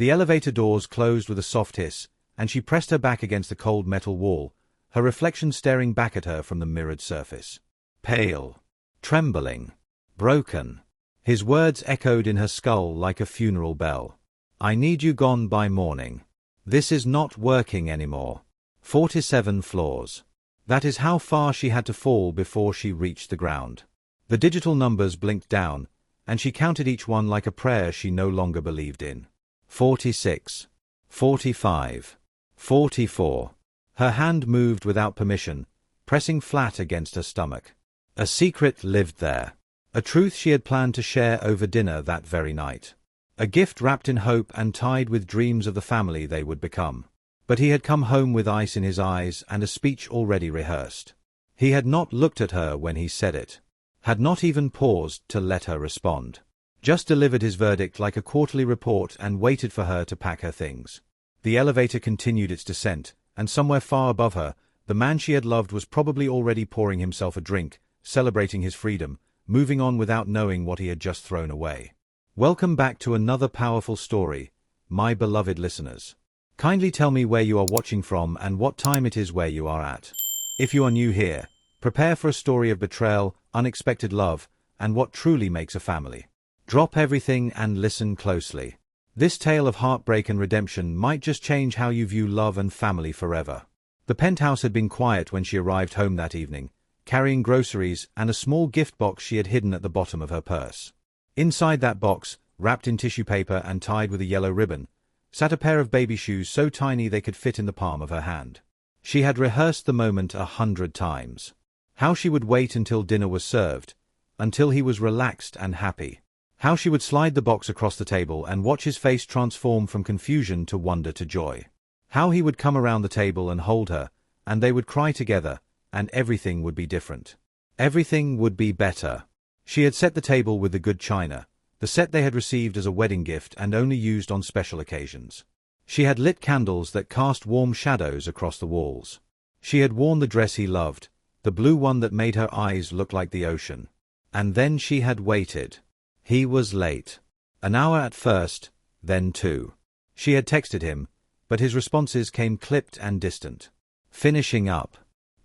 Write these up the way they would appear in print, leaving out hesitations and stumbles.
The elevator doors closed with a soft hiss, and she pressed her back against the cold metal wall, her reflection staring back at her from the mirrored surface. Pale. Trembling. Broken. His words echoed in her skull like a funeral bell. I need you gone by morning. This is not working anymore. 47 floors. That is how far she had to fall before she reached the ground. The digital numbers blinked down, and she counted each one like a prayer she no longer believed in. 46. 45. 44. Her hand moved without permission, pressing flat against her stomach. A secret lived there. A truth she had planned to share over dinner that very night. A gift wrapped in hope and tied with dreams of the family they would become. But he had come home with ice in his eyes and a speech already rehearsed. He had not looked at her when he said it. Had not even paused to let her respond. Just delivered his verdict like a quarterly report and waited for her to pack her things. The elevator continued its descent, and somewhere far above her, the man she had loved was probably already pouring himself a drink, celebrating his freedom, moving on without knowing what he had just thrown away. Welcome back to another powerful story, my beloved listeners. Kindly tell me where you are watching from and what time it is where you are at. If you are new here, prepare for a story of betrayal, unexpected love, and what truly makes a family. Drop everything and listen closely. This tale of heartbreak and redemption might just change how you view love and family forever. The penthouse had been quiet when she arrived home that evening, carrying groceries and a small gift box she had hidden at the bottom of her purse. Inside that box, wrapped in tissue paper and tied with a yellow ribbon, sat a pair of baby shoes so tiny they could fit in the palm of her hand. She had rehearsed the moment 100 times. How she would wait until dinner was served, until he was relaxed and happy. How she would slide the box across the table and watch his face transform from confusion to wonder to joy. How he would come around the table and hold her, and they would cry together, and everything would be different. Everything would be better. She had set the table with the good china, the set they had received as a wedding gift and only used on special occasions. She had lit candles that cast warm shadows across the walls. She had worn the dress he loved, the blue one that made her eyes look like the ocean. And then she had waited. He was late. An hour at first, then 2. She had texted him, but his responses came clipped and distant. Finishing up.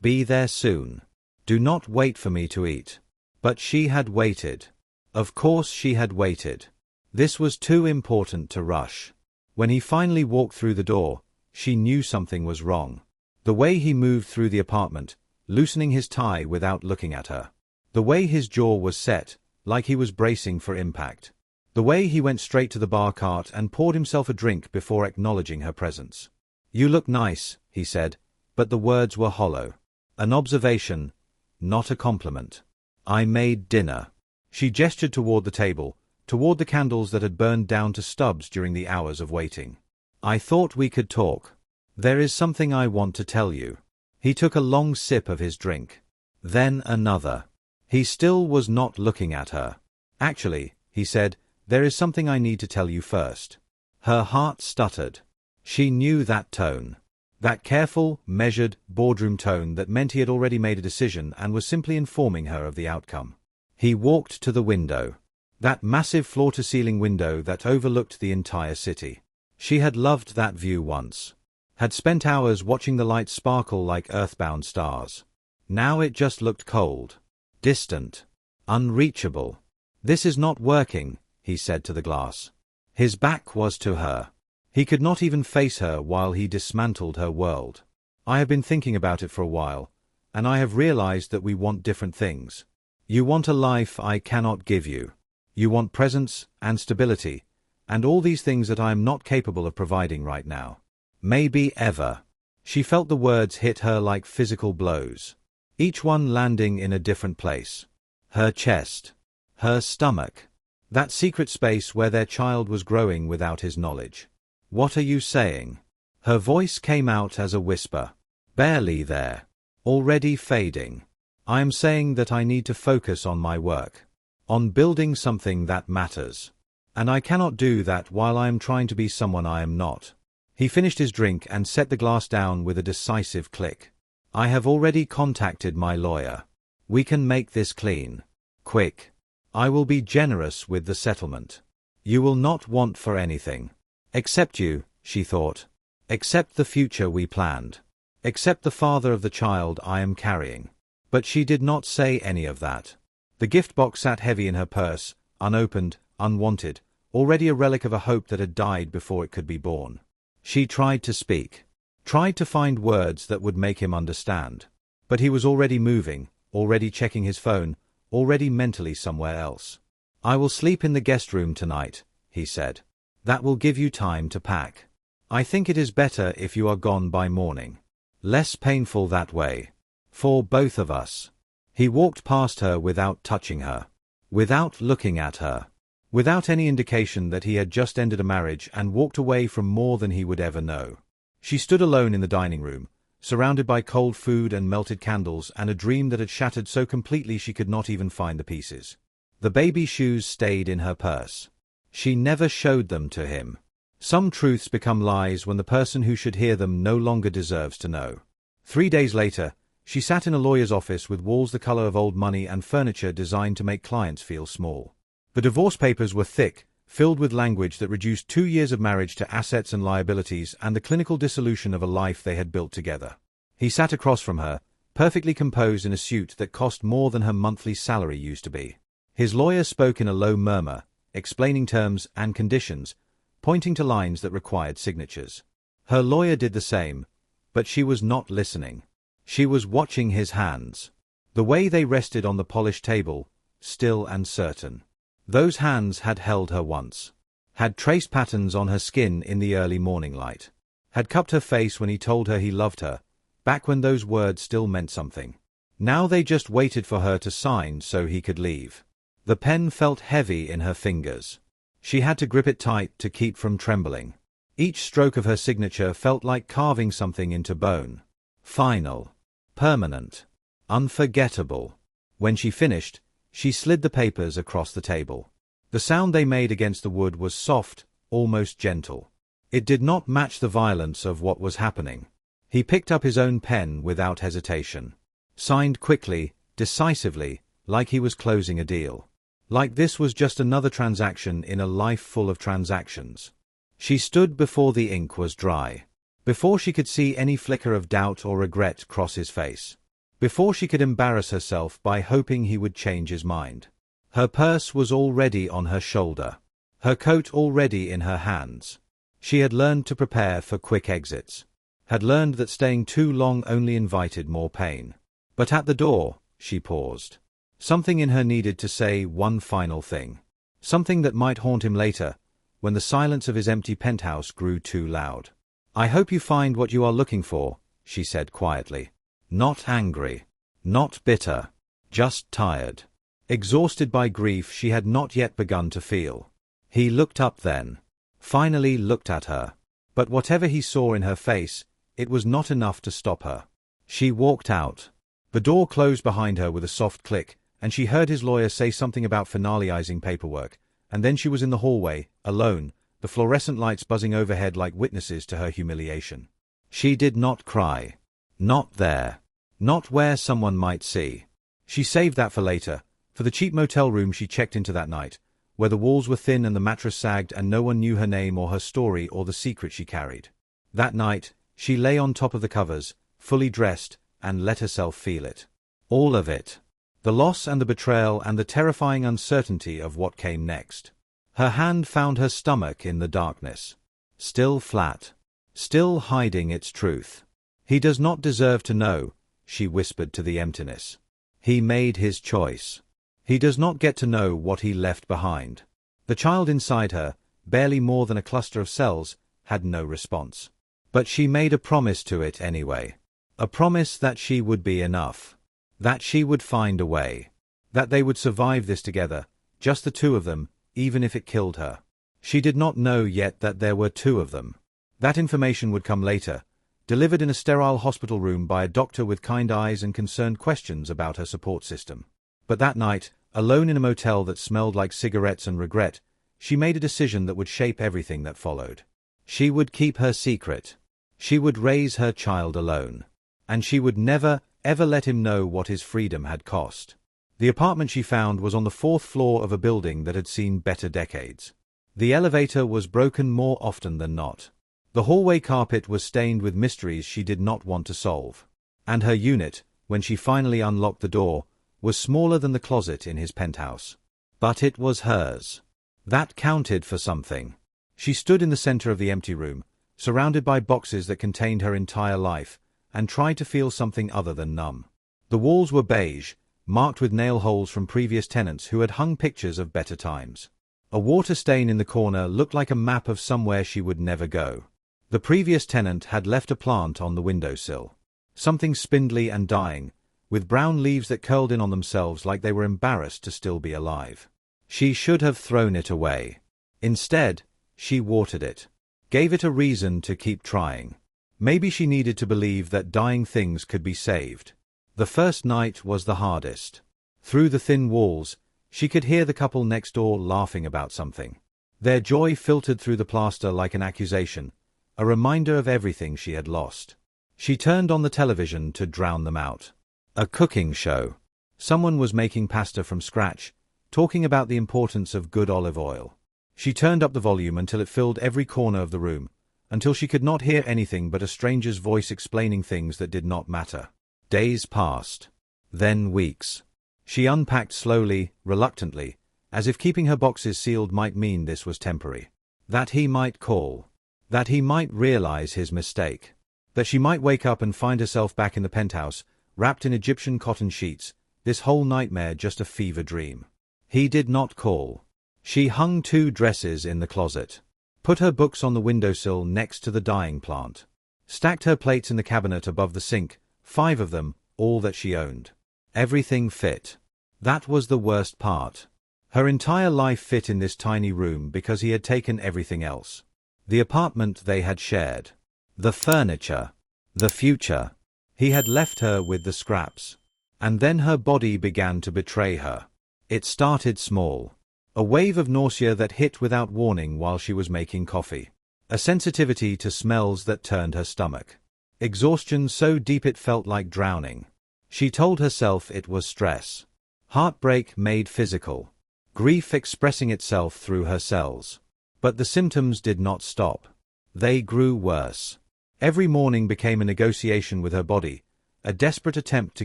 Be there soon. Do not wait for me to eat. But she had waited. Of course she had waited. This was too important to rush. When he finally walked through the door, she knew something was wrong. The way he moved through the apartment, loosening his tie without looking at her. The way his jaw was set, like he was bracing for impact. The way he went straight to the bar cart and poured himself a drink before acknowledging her presence. You look nice, he said, but the words were hollow. An observation, not a compliment. I made dinner. She gestured toward the table, toward the candles that had burned down to stubs during the hours of waiting. I thought we could talk. There is something I want to tell you. He took a long sip of his drink. Then another. He still was not looking at her. Actually, he said, there is something I need to tell you first. Her heart stuttered. She knew that tone. That careful, measured, boardroom tone that meant he had already made a decision and was simply informing her of the outcome. He walked to the window. That massive floor-to-ceiling window that overlooked the entire city. She had loved that view once. Had spent hours watching the lights sparkle like earthbound stars. Now it just looked cold. Distant. Unreachable. This is not working, he said to the glass. His back was to her. He could not even face her while he dismantled her world. I have been thinking about it for a while, and I have realized that we want different things. You want a life I cannot give you. You want presence and stability, and all these things that I am not capable of providing right now. Maybe ever. She felt the words hit her like physical blows. Each one landing in a different place. Her chest. Her stomach. That secret space where their child was growing without his knowledge. What are you saying? Her voice came out as a whisper. Barely there. Already fading. I am saying that I need to focus on my work. On building something that matters. And I cannot do that while I am trying to be someone I am not. He finished his drink and set the glass down with a decisive click. I have already contacted my lawyer. We can make this clean. Quick. I will be generous with the settlement. You will not want for anything. Except you, she thought. Except the future we planned. Except the father of the child I am carrying. But she did not say any of that. The gift box sat heavy in her purse, unopened, unwanted, already a relic of a hope that had died before it could be born. She tried to speak. Tried to find words that would make him understand. But he was already moving, already checking his phone, already mentally somewhere else. I will sleep in the guest room tonight, he said. That will give you time to pack. I think it is better if you are gone by morning. Less painful that way. For both of us. He walked past her without touching her. Without looking at her. Without any indication that he had just ended a marriage and walked away from more than he would ever know. She stood alone in the dining room, surrounded by cold food and melted candles and a dream that had shattered so completely she could not even find the pieces. The baby shoes stayed in her purse. She never showed them to him. Some truths become lies when the person who should hear them no longer deserves to know. 3 days later, she sat in a lawyer's office with walls the color of old money and furniture designed to make clients feel small. The divorce papers were thick, filled with language that reduced 2 years of marriage to assets and liabilities and the clinical dissolution of a life they had built together. He sat across from her, perfectly composed in a suit that cost more than her monthly salary used to be. His lawyer spoke in a low murmur, explaining terms and conditions, pointing to lines that required signatures. Her lawyer did the same, but she was not listening. She was watching his hands. The way they rested on the polished table, still and certain. Those hands had held her once. Had traced patterns on her skin in the early morning light. Had cupped her face when he told her he loved her, back when those words still meant something. Now they just waited for her to sign so he could leave. The pen felt heavy in her fingers. She had to grip it tight to keep from trembling. Each stroke of her signature felt like carving something into bone. Final. Permanent. Unforgettable. When she finished, she slid the papers across the table. The sound they made against the wood was soft, almost gentle. It did not match the violence of what was happening. He picked up his own pen without hesitation. Signed quickly, decisively, like he was closing a deal. Like this was just another transaction in a life full of transactions. She stood before the ink was dry. Before she could see any flicker of doubt or regret cross his face. Before she could embarrass herself by hoping he would change his mind. Her purse was already on her shoulder. Her coat already in her hands. She had learned to prepare for quick exits. Had learned that staying too long only invited more pain. But at the door, she paused. Something in her needed to say one final thing. Something that might haunt him later, when the silence of his empty penthouse grew too loud. I hope you find what you are looking for, she said quietly. Not angry. Not bitter. Just tired. Exhausted by grief she had not yet begun to feel. He looked up then. Finally looked at her. But whatever he saw in her face, it was not enough to stop her. She walked out. The door closed behind her with a soft click, and she heard his lawyer say something about finalizing paperwork, and then she was in the hallway, alone, the fluorescent lights buzzing overhead like witnesses to her humiliation. She did not cry. Not there. Not where someone might see. She saved that for later, for the cheap motel room she checked into that night, where the walls were thin and the mattress sagged and no one knew her name or her story or the secret she carried. That night, she lay on top of the covers, fully dressed, and let herself feel it. All of it. The loss and the betrayal and the terrifying uncertainty of what came next. Her hand found her stomach in the darkness. Still flat. Still hiding its truth. He does not deserve to know, she whispered to the emptiness. He made his choice. He does not get to know what he left behind. The child inside her, barely more than a cluster of cells, had no response. But she made a promise to it anyway. A promise that she would be enough. That she would find a way. That they would survive this together, just the two of them, even if it killed her. She did not know yet that there were two of them. That information would come later, delivered in a sterile hospital room by a doctor with kind eyes and concerned questions about her support system. But that night, alone in a motel that smelled like cigarettes and regret, she made a decision that would shape everything that followed. She would keep her secret. She would raise her child alone. And she would never, ever let him know what his freedom had cost. The apartment she found was on the 4th floor of a building that had seen better decades. The elevator was broken more often than not. The hallway carpet was stained with mysteries she did not want to solve. And her unit, when she finally unlocked the door, was smaller than the closet in his penthouse. But it was hers. That counted for something. She stood in the center of the empty room, surrounded by boxes that contained her entire life, and tried to feel something other than numb. The walls were beige, marked with nail holes from previous tenants who had hung pictures of better times. A water stain in the corner looked like a map of somewhere she would never go. The previous tenant had left a plant on the windowsill. Something spindly and dying, with brown leaves that curled in on themselves like they were embarrassed to still be alive. She should have thrown it away. Instead, she watered it. Gave it a reason to keep trying. Maybe she needed to believe that dying things could be saved. The first night was the hardest. Through the thin walls, she could hear the couple next door laughing about something. Their joy filtered through the plaster like an accusation, a reminder of everything she had lost. She turned on the television to drown them out. A cooking show. Someone was making pasta from scratch, talking about the importance of good olive oil. She turned up the volume until it filled every corner of the room, until she could not hear anything but a stranger's voice explaining things that did not matter. Days passed. Then weeks. She unpacked slowly, reluctantly, as if keeping her boxes sealed might mean this was temporary. That he might call. That he might realize his mistake. That she might wake up and find herself back in the penthouse, wrapped in Egyptian cotton sheets, this whole nightmare just a fever dream. He did not call. She hung 2 dresses in the closet. Put her books on the windowsill next to the dying plant. Stacked her plates in the cabinet above the sink, 5 of them, all that she owned. Everything fit. That was the worst part. Her entire life fit in this tiny room because he had taken everything else. The apartment they had shared. The furniture. The future. He had left her with the scraps. And then her body began to betray her. It started small. A wave of nausea that hit without warning while she was making coffee. A sensitivity to smells that turned her stomach. Exhaustion so deep it felt like drowning. She told herself it was stress. Heartbreak made physical. Grief expressing itself through her cells. But the symptoms did not stop. They grew worse. Every morning became a negotiation with her body, a desperate attempt to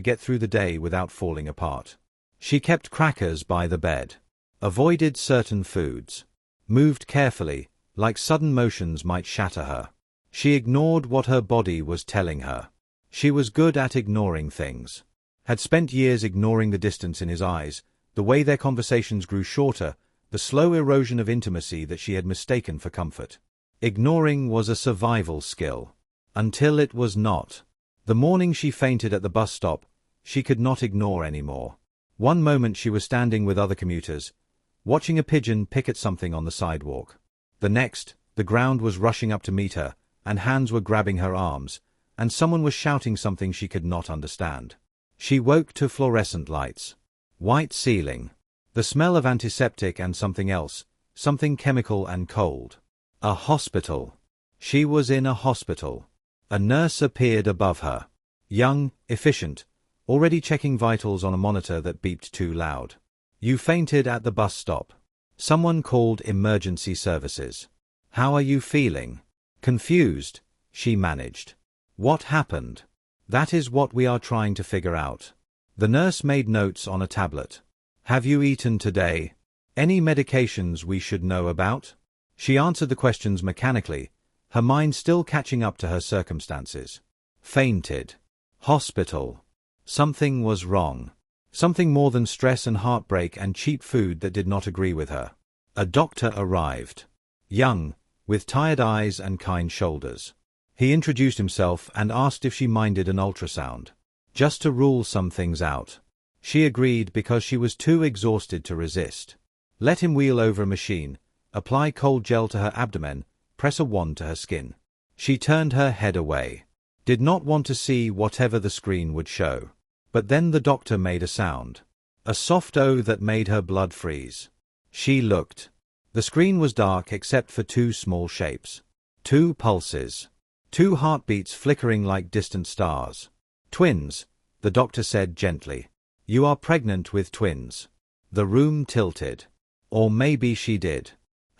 get through the day without falling apart. She kept crackers by the bed. Avoided certain foods. Moved carefully, like sudden motions might shatter her. She ignored what her body was telling her. She was good at ignoring things. Had spent years ignoring the distance in his eyes, the way their conversations grew shorter, the slow erosion of intimacy that she had mistaken for comfort. Ignoring was a survival skill. Until it was not. The morning she fainted at the bus stop, she could not ignore anymore. One moment she was standing with other commuters, watching a pigeon pick at something on the sidewalk. The next, the ground was rushing up to meet her, and hands were grabbing her arms, and someone was shouting something she could not understand. She woke to fluorescent lights. White ceiling. The smell of antiseptic and something else, something chemical and cold. A hospital. She was in a hospital. A nurse appeared above her. Young, efficient, already checking vitals on a monitor that beeped too loud. You fainted at the bus stop. Someone called emergency services. How are you feeling? Confused, she managed. What happened? That is what we are trying to figure out. The nurse made notes on a tablet. Have you eaten today? Any medications we should know about? She answered the questions mechanically, her mind still catching up to her circumstances. Fainted. Hospital. Something was wrong. Something more than stress and heartbreak and cheap food that did not agree with her. A doctor arrived. Young, with tired eyes and kind shoulders. He introduced himself and asked if she minded an ultrasound. Just to rule some things out. She agreed because she was too exhausted to resist. Let him wheel over a machine, apply cold gel to her abdomen, press a wand to her skin. She turned her head away. Did not want to see whatever the screen would show. But then the doctor made a sound. A soft "oh" that made her blood freeze. She looked. The screen was dark except for 2 small shapes. 2 pulses. 2 heartbeats flickering like distant stars. Twins, the doctor said gently. You are pregnant with twins. The room tilted. Or maybe she did.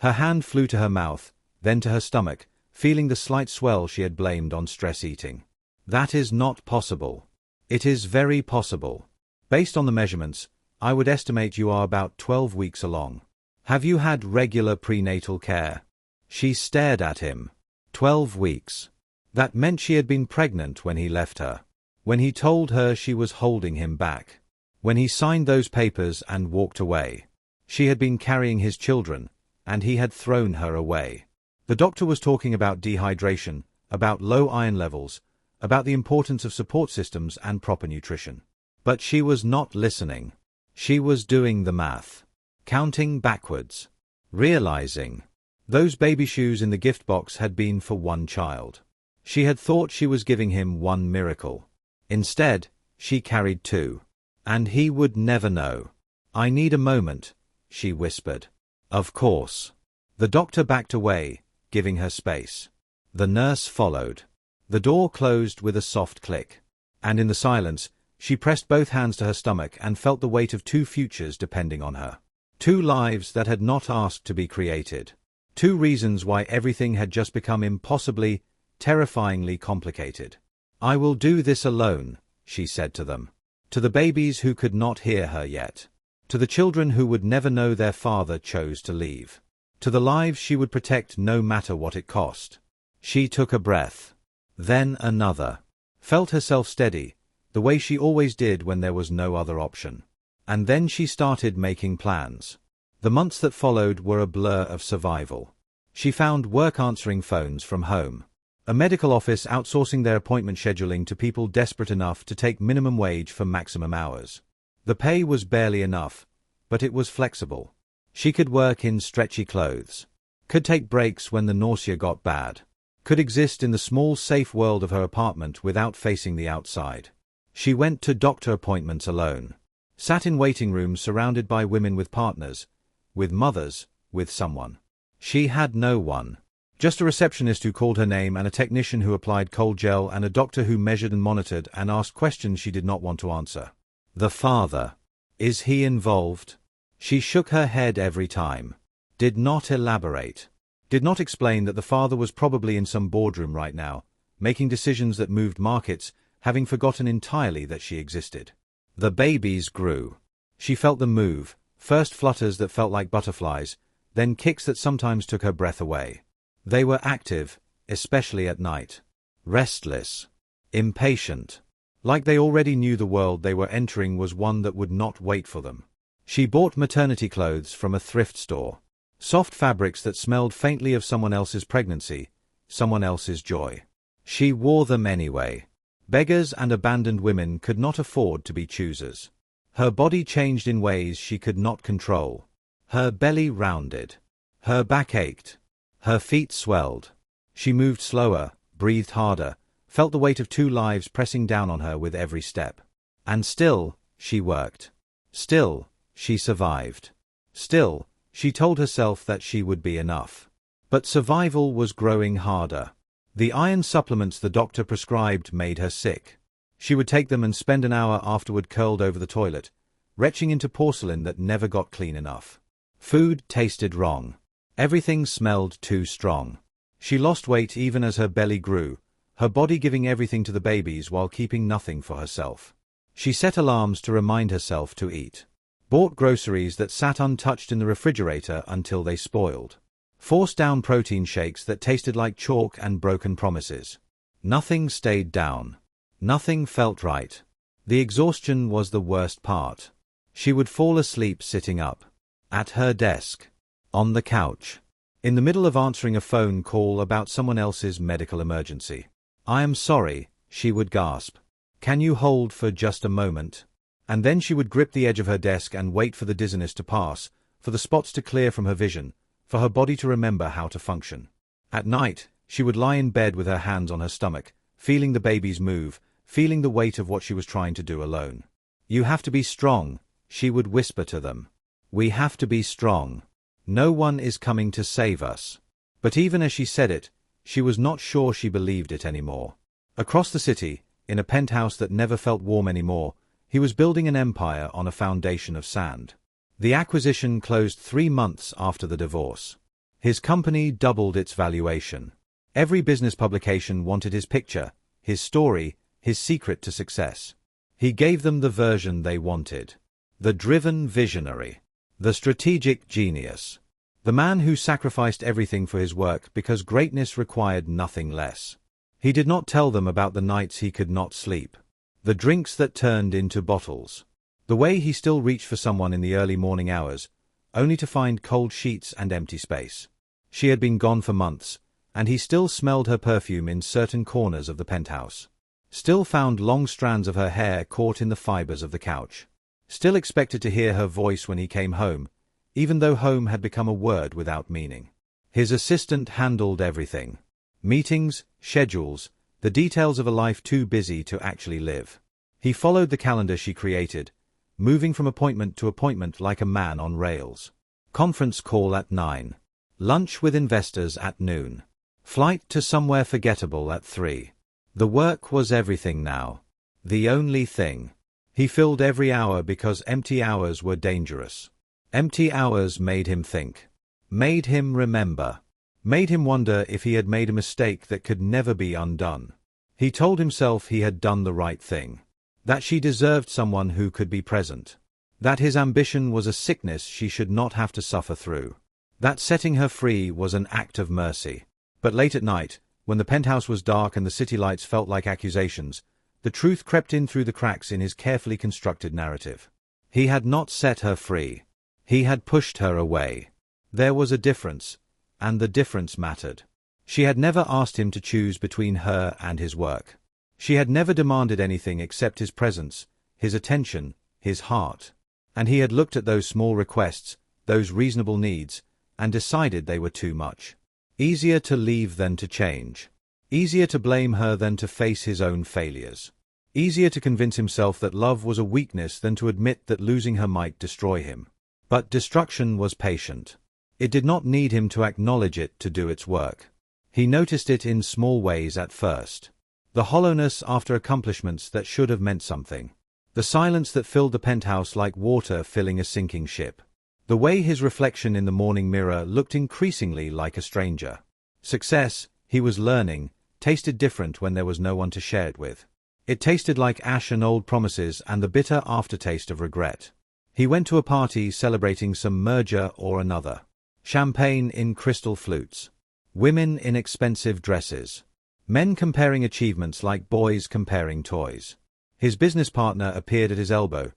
Her hand flew to her mouth, then to her stomach, feeling the slight swell she had blamed on stress eating. That is not possible. It is very possible. Based on the measurements, I would estimate you are about 12 weeks along. Have you had regular prenatal care? She stared at him. 12 weeks. That meant she had been pregnant when he left her. When he told her she was holding him back. When he signed those papers and walked away. She had been carrying his children, and he had thrown her away. The doctor was talking about dehydration, about low iron levels, about the importance of support systems and proper nutrition. But she was not listening. She was doing the math. Counting backwards. Realizing. Those baby shoes in the gift box had been for one child. She had thought she was giving him one miracle. Instead, she carried two. And he would never know. I need a moment, she whispered. Of course. The doctor backed away, giving her space. The nurse followed. The door closed with a soft click. And in the silence, she pressed both hands to her stomach and felt the weight of two futures depending on her. Two lives that had not asked to be created. Two reasons why everything had just become impossibly, terrifyingly complicated. I will do this alone, she said to them. To the babies who could not hear her yet. To the children who would never know their father chose to leave. To the lives she would protect no matter what it cost. She took a breath. Then another. Felt herself steady, the way she always did when there was no other option. And then she started making plans. The months that followed were a blur of survival. She found work answering phones from home. A medical office outsourcing their appointment scheduling to people desperate enough to take minimum wage for maximum hours. The pay was barely enough, but it was flexible. She could work in stretchy clothes. Could take breaks when the nausea got bad. Could exist in the small safe world of her apartment without facing the outside. She went to doctor appointments alone. Sat in waiting rooms surrounded by women with partners, with mothers, with someone. She had no one. Just a receptionist who called her name and a technician who applied cold gel and a doctor who measured and monitored and asked questions she did not want to answer. The father. Is he involved? She shook her head every time. Did not elaborate. Did not explain that the father was probably in some boardroom right now, making decisions that moved markets, having forgotten entirely that she existed. The babies grew. She felt them move, first flutters that felt like butterflies, then kicks that sometimes took her breath away. They were active, especially at night. Restless. Impatient. Like they already knew the world they were entering was one that would not wait for them. She bought maternity clothes from a thrift store. Soft fabrics that smelled faintly of someone else's pregnancy, someone else's joy. She wore them anyway. Beggars and abandoned women could not afford to be choosers. Her body changed in ways she could not control. Her belly rounded. Her back ached. Her feet swelled. She moved slower, breathed harder, felt the weight of two lives pressing down on her with every step. And still, she worked. Still, she survived. Still, she told herself that she would be enough. But survival was growing harder. The iron supplements the doctor prescribed made her sick. She would take them and spend an hour afterward curled over the toilet, retching into porcelain that never got clean enough. Food tasted wrong. Everything smelled too strong. She lost weight even as her belly grew, her body giving everything to the babies while keeping nothing for herself. She set alarms to remind herself to eat. Bought groceries that sat untouched in the refrigerator until they spoiled. Forced down protein shakes that tasted like chalk and broken promises. Nothing stayed down. Nothing felt right. The exhaustion was the worst part. She would fall asleep sitting up. At her desk. On the couch. In the middle of answering a phone call about someone else's medical emergency. I am sorry, she would gasp. Can you hold for just a moment? And then she would grip the edge of her desk and wait for the dizziness to pass, for the spots to clear from her vision, for her body to remember how to function. At night, she would lie in bed with her hands on her stomach, feeling the babies move, feeling the weight of what she was trying to do alone. You have to be strong, she would whisper to them. We have to be strong. No one is coming to save us. But even as she said it, she was not sure she believed it anymore. Across the city, in a penthouse that never felt warm anymore, he was building an empire on a foundation of sand. The acquisition closed 3 months after the divorce. His company doubled its valuation. Every business publication wanted his picture, his story, his secret to success. He gave them the version they wanted. The driven visionary. The strategic genius. The man who sacrificed everything for his work because greatness required nothing less. He did not tell them about the nights he could not sleep. The drinks that turned into bottles. The way he still reached for someone in the early morning hours, only to find cold sheets and empty space. She had been gone for months, and he still smelled her perfume in certain corners of the penthouse. Still found long strands of her hair caught in the fibers of the couch. Still expected to hear her voice when he came home, even though home had become a word without meaning. His assistant handled everything. Meetings, schedules, the details of a life too busy to actually live. He followed the calendar she created, moving from appointment to appointment like a man on rails. Conference call at 9. Lunch with investors at noon. Flight to somewhere forgettable at 3. The work was everything now. The only thing. He filled every hour because empty hours were dangerous. Empty hours made him think. Made him remember. Made him wonder if he had made a mistake that could never be undone. He told himself he had done the right thing. That she deserved someone who could be present. That his ambition was a sickness she should not have to suffer through. That setting her free was an act of mercy. But late at night, when the penthouse was dark and the city lights felt like accusations, the truth crept in through the cracks in his carefully constructed narrative. He had not set her free. He had pushed her away. There was a difference, and the difference mattered. She had never asked him to choose between her and his work. She had never demanded anything except his presence, his attention, his heart. And he had looked at those small requests, those reasonable needs, and decided they were too much. Easier to leave than to change. Easier to blame her than to face his own failures. Easier to convince himself that love was a weakness than to admit that losing her might destroy him. But destruction was patient. It did not need him to acknowledge it to do its work. He noticed it in small ways at first. The hollowness after accomplishments that should have meant something. The silence that filled the penthouse like water filling a sinking ship. The way his reflection in the morning mirror looked increasingly like a stranger. Success, he was learning, tasted different when there was no one to share it with. It tasted like ash and old promises and the bitter aftertaste of regret. He went to a party celebrating some merger or another. Champagne in crystal flutes. Women in expensive dresses. Men comparing achievements like boys comparing toys. His business partner appeared at his elbow,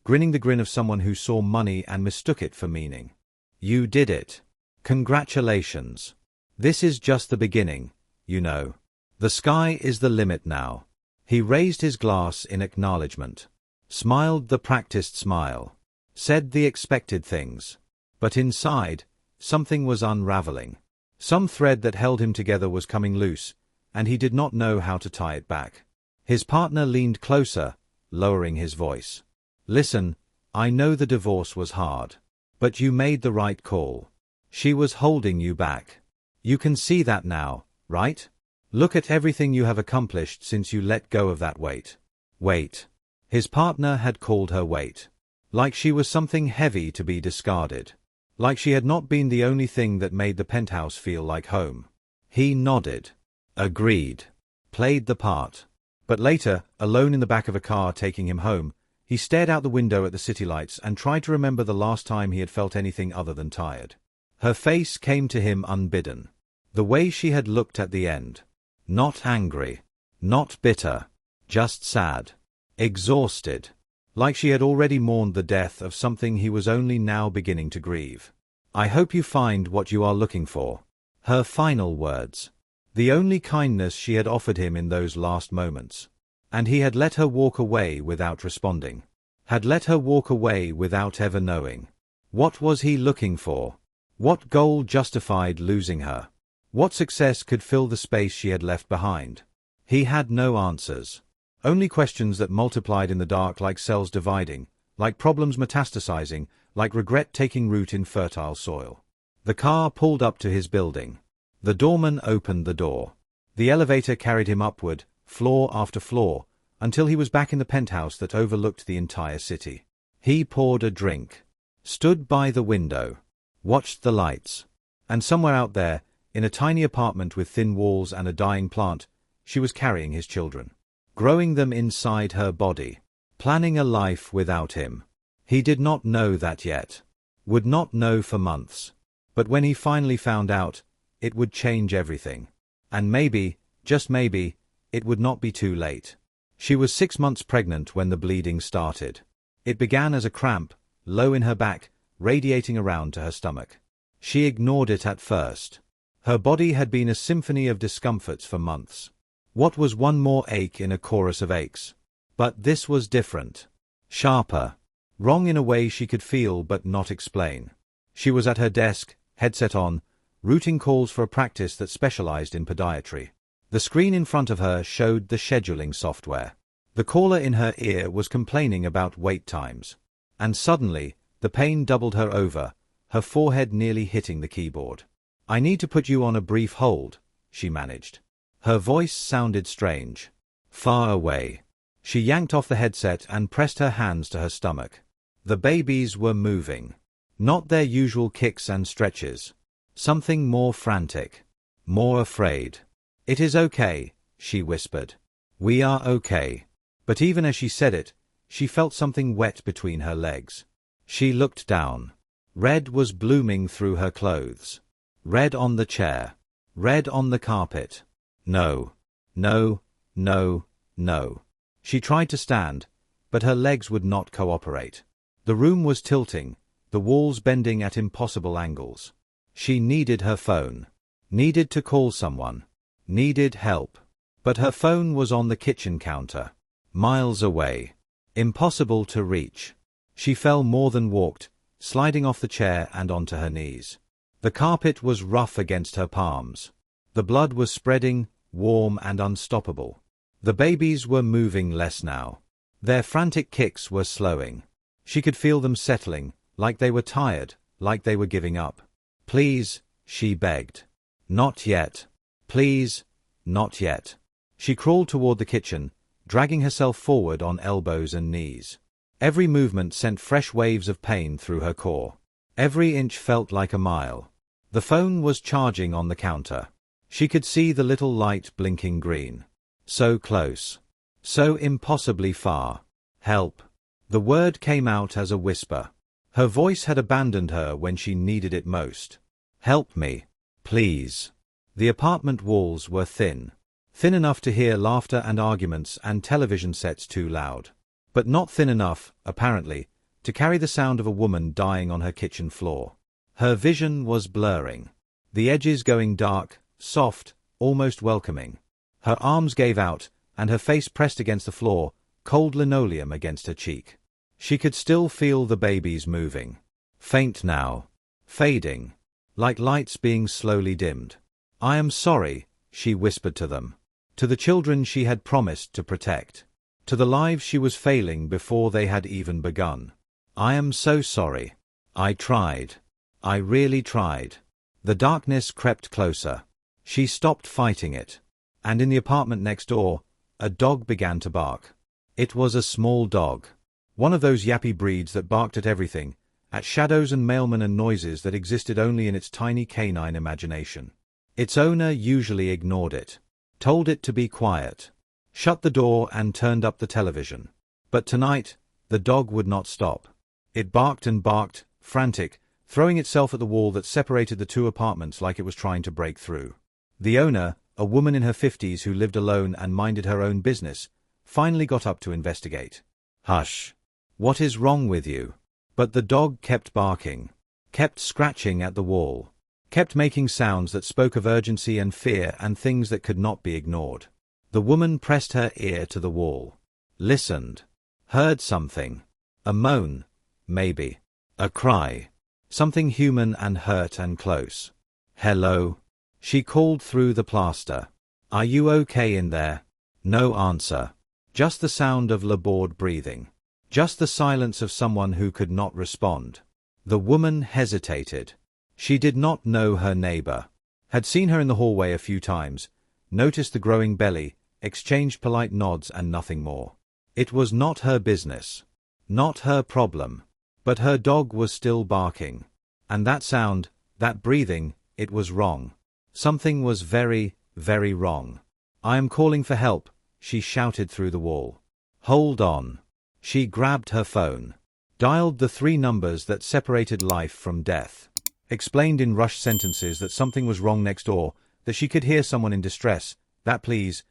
grinning the grin of someone who saw money and mistook it for meaning. You did it. Congratulations. This is just the beginning, you know. The sky is the limit now. He raised his glass in acknowledgement. Smiled the practiced smile. Said the expected things. But inside, something was unraveling. Some thread that held him together was coming loose, and he did not know how to tie it back. His partner leaned closer, lowering his voice. Listen, I know the divorce was hard. But you made the right call. She was holding you back. You can see that now, right? Look at everything you have accomplished since you let go of that weight. Weight. His partner had called her weight. Like she was something heavy to be discarded. Like she had not been the only thing that made the penthouse feel like home. He nodded. Agreed. Played the part. But later, alone in the back of a car taking him home, he stared out the window at the city lights and tried to remember the last time he had felt anything other than tired. Her face came to him unbidden. The way she had looked at the end. Not angry. Not bitter. Just sad. Exhausted. Like she had already mourned the death of something he was only now beginning to grieve. I hope you find what you are looking for. Her final words. The only kindness she had offered him in those last moments. And he had let her walk away without responding. Had let her walk away without ever knowing. What was he looking for? What goal justified losing her? What success could fill the space she had left behind? He had no answers. Only questions that multiplied in the dark like cells dividing, like problems metastasizing, like regret taking root in fertile soil. The car pulled up to his building. The doorman opened the door. The elevator carried him upward, floor after floor, until he was back in the penthouse that overlooked the entire city. He poured a drink. Stood by the window. Watched the lights. And somewhere out there, in a tiny apartment with thin walls and a dying plant, she was carrying his children. Growing them inside her body. Planning a life without him. He did not know that yet. Would not know for months. But when he finally found out, it would change everything. And maybe, just maybe, it would not be too late. She was 6 months pregnant when the bleeding started. It began as a cramp, low in her back, radiating around to her stomach. She ignored it at first. Her body had been a symphony of discomforts for months. What was one more ache in a chorus of aches? But this was different. Sharper. Wrong in a way she could feel but not explain. She was at her desk, headset on, routing calls for a practice that specialized in podiatry. The screen in front of her showed the scheduling software. The caller in her ear was complaining about wait times. And suddenly, the pain doubled her over, her forehead nearly hitting the keyboard. "I need to put you on a brief hold," she managed. Her voice sounded strange. Far away. She yanked off the headset and pressed her hands to her stomach. The babies were moving. Not their usual kicks and stretches. Something more frantic. More afraid. "It is okay," she whispered. "We are okay." But even as she said it, she felt something wet between her legs. She looked down. Red was blooming through her clothes. Red on the chair. Red on the carpet. No. No. No. No. She tried to stand, but her legs would not cooperate. The room was tilting, the walls bending at impossible angles. She needed her phone. Needed to call someone. Needed help. But her phone was on the kitchen counter. Miles away. Impossible to reach. She fell more than walked, sliding off the chair and onto her knees. The carpet was rough against her palms. The blood was spreading, warm and unstoppable. The babies were moving less now. Their frantic kicks were slowing. She could feel them settling, like they were tired, like they were giving up. "Please," she begged. "Not yet. Please, not yet." She crawled toward the kitchen, dragging herself forward on elbows and knees. Every movement sent fresh waves of pain through her core. Every inch felt like a mile. The phone was charging on the counter. She could see the little light blinking green. So close. So impossibly far. "Help." The word came out as a whisper. Her voice had abandoned her when she needed it most. "Help me. Please." The apartment walls were thin. Thin enough to hear laughter and arguments and television sets too loud. But not thin enough, apparently, to carry the sound of a woman dying on her kitchen floor. Her vision was blurring. The edges going dark, soft, almost welcoming. Her arms gave out, and her face pressed against the floor, cold linoleum against her cheek. She could still feel the babies moving. Faint now. Fading. Like lights being slowly dimmed. "I am sorry," she whispered to them. To the children she had promised to protect. To the lives she was failing before they had even begun. "I am so sorry. I tried. I really tried." The darkness crept closer. She stopped fighting it. And in the apartment next door, a dog began to bark. It was a small dog. One of those yappy breeds that barked at everything, at shadows and mailmen and noises that existed only in its tiny canine imagination. Its owner usually ignored it. Told it to be quiet. Shut the door and turned up the television. But tonight, the dog would not stop. It barked and barked, frantic, throwing itself at the wall that separated the two apartments like it was trying to break through. The owner, a woman in her 50s who lived alone and minded her own business, finally got up to investigate. "Hush. What is wrong with you?" But the dog kept barking. Kept scratching at the wall. Kept making sounds that spoke of urgency and fear and things that could not be ignored. The woman pressed her ear to the wall. Listened. Heard something. A moan, maybe. A cry. Something human and hurt and close. "Hello?" She called through the plaster. "Are you okay in there?" No answer. Just the sound of labored breathing. Just the silence of someone who could not respond. The woman hesitated. She did not know her neighbor. Had seen her in the hallway a few times, noticed the growing belly, exchanged polite nods and nothing more. It was not her business. Not her problem. But her dog was still barking. And that sound, that breathing, it was wrong. Something was very, very wrong. "I am calling for help," she shouted through the wall. "Hold on." She grabbed her phone, dialed the 3 numbers that separated life from death, explained in rushed sentences that something was wrong next door, that she could hear someone in distress, that please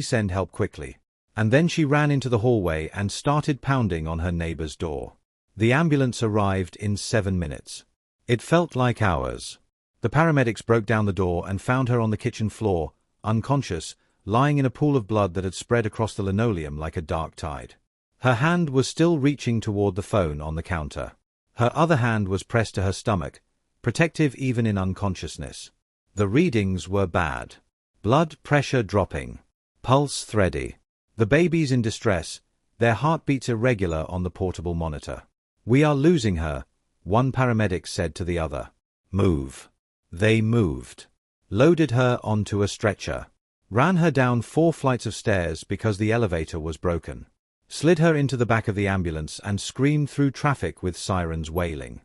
send help quickly. And then she ran into the hallway and started pounding on her neighbor's door. The ambulance arrived in 7 minutes. It felt like hours. The paramedics broke down the door and found her on the kitchen floor, unconscious, lying in a pool of blood that had spread across the linoleum like a dark tide. Her hand was still reaching toward the phone on the counter. Her other hand was pressed to her stomach, protective even in unconsciousness. The readings were bad. Blood pressure dropping. Pulse thready. The baby's in distress, their heartbeats irregular on the portable monitor. "We are losing her," one paramedic said to the other. "Move." They moved. Loaded her onto a stretcher. Ran her down 4 flights of stairs because the elevator was broken. Slid her into the back of the ambulance and screamed through traffic with sirens wailing.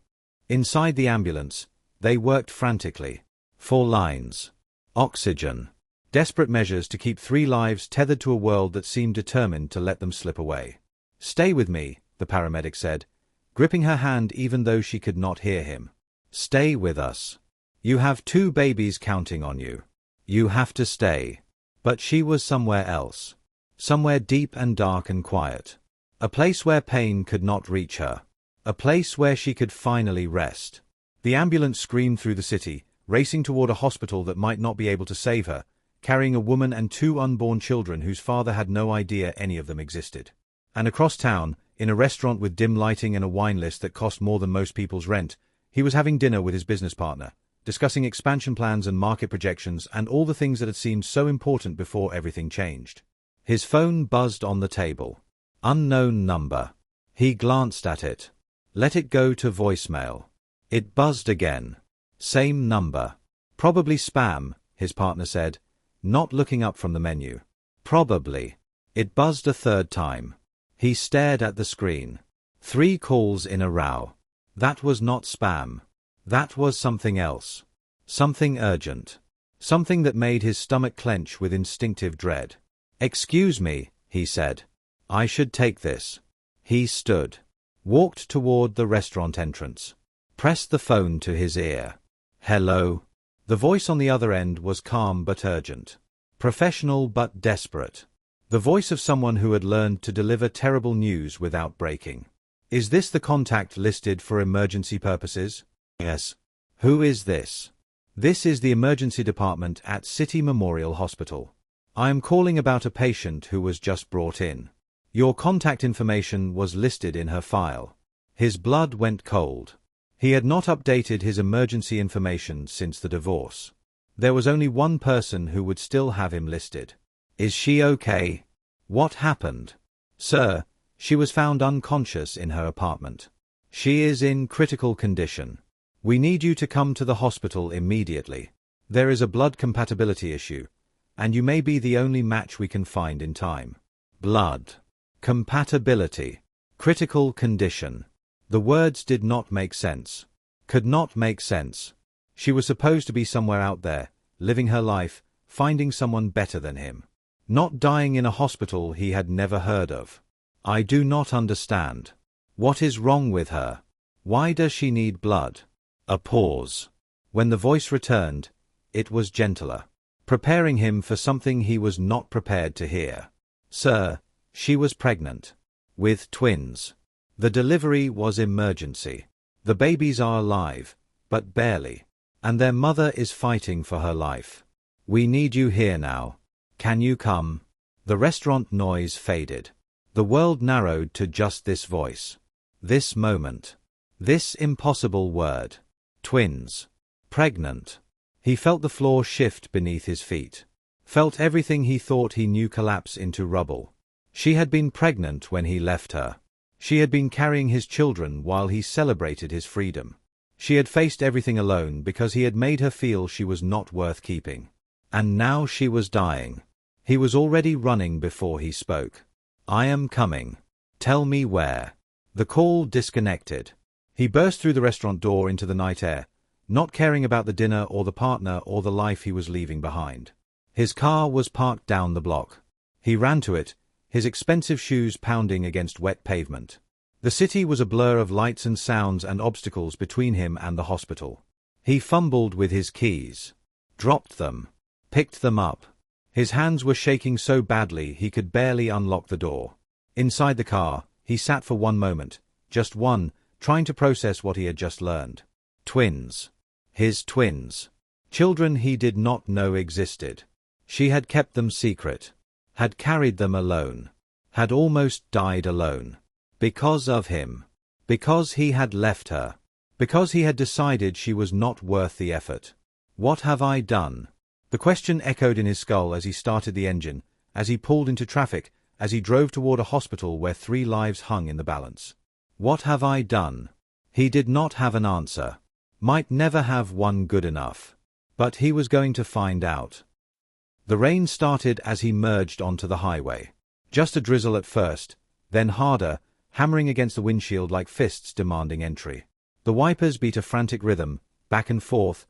Inside the ambulance, they worked frantically. 4 lines. Oxygen. Desperate measures to keep 3 lives tethered to a world that seemed determined to let them slip away. "Stay with me," the paramedic said, gripping her hand even though she could not hear him. "Stay with us. You have 2 babies counting on you. You have to stay." But she was somewhere else. Somewhere deep and dark and quiet. A place where pain could not reach her. A place where she could finally rest. The ambulance screamed through the city, racing toward a hospital that might not be able to save her, carrying a woman and 2 unborn children whose father had no idea any of them existed. And across town, in a restaurant with dim lighting and a wine list that cost more than most people's rent, he was having dinner with his business partner, discussing expansion plans and market projections and all the things that had seemed so important before everything changed. His phone buzzed on the table. Unknown number. He glanced at it. Let it go to voicemail. It buzzed again. Same number. "Probably spam," his partner said, not looking up from the menu. "Probably." It buzzed a 3rd time. He stared at the screen. 3 calls in a row. That was not spam. That was something else. Something urgent. Something that made his stomach clench with instinctive dread. "Excuse me," he said. "I should take this." He stood. Walked toward the restaurant entrance. Pressed the phone to his ear. "Hello?" The voice on the other end was calm but urgent. Professional but desperate. The voice of someone who had learned to deliver terrible news without breaking. "Is this the contact listed for emergency purposes?" "Yes." "Who is this?" "This is the emergency department at City Memorial Hospital. I am calling about a patient who was just brought in. Your contact information was listed in her file." His blood went cold. He had not updated his emergency information since the divorce. There was only one person who would still have him listed. "Is she okay?" "What happened?" "Sir, she was found unconscious in her apartment. She is in critical condition. We need you to come to the hospital immediately. There is a blood compatibility issue, and you may be the only match we can find in time." Blood. Compatibility. Critical condition. The words did not make sense. Could not make sense. She was supposed to be somewhere out there, living her life, finding someone better than him. Not dying in a hospital he had never heard of. "I do not understand. What is wrong with her? Why does she need blood?" A pause. When the voice returned, it was gentler, preparing him for something he was not prepared to hear. "Sir, she was pregnant. With twins. The delivery was emergency. The babies are alive, but barely. And their mother is fighting for her life. We need you here now. Can you come?" The restaurant noise faded. The world narrowed to just this voice. This moment. This impossible word. Twins. Pregnant. He felt the floor shift beneath his feet. Felt everything he thought he knew collapse into rubble. She had been pregnant when he left her. She had been carrying his children while he celebrated his freedom. She had faced everything alone because he had made her feel she was not worth keeping. And now she was dying. He was already running before he spoke. "I am coming. Tell me where." The call disconnected. He burst through the restaurant door into the night air, not caring about the dinner or the partner or the life he was leaving behind. His car was parked down the block. He ran to it, his expensive shoes pounding against wet pavement. The city was a blur of lights and sounds and obstacles between him and the hospital. He fumbled with his keys, dropped them, picked them up. His hands were shaking so badly he could barely unlock the door. Inside the car, he sat for one moment, just one, trying to process what he had just learned. Twins. His twins. Children he did not know existed. She had kept them secret. Had carried them alone. Had almost died alone. Because of him. Because he had left her. Because he had decided she was not worth the effort. What have I done? The question echoed in his skull as he started the engine, as he pulled into traffic, as he drove toward a hospital where 3 lives hung in the balance. What have I done? He did not have an answer. Might never have one good enough. But he was going to find out. The rain started as he merged onto the highway. Just a drizzle at first, then harder, hammering against the windshield like fists demanding entry. The wipers beat a frantic rhythm, back and forth,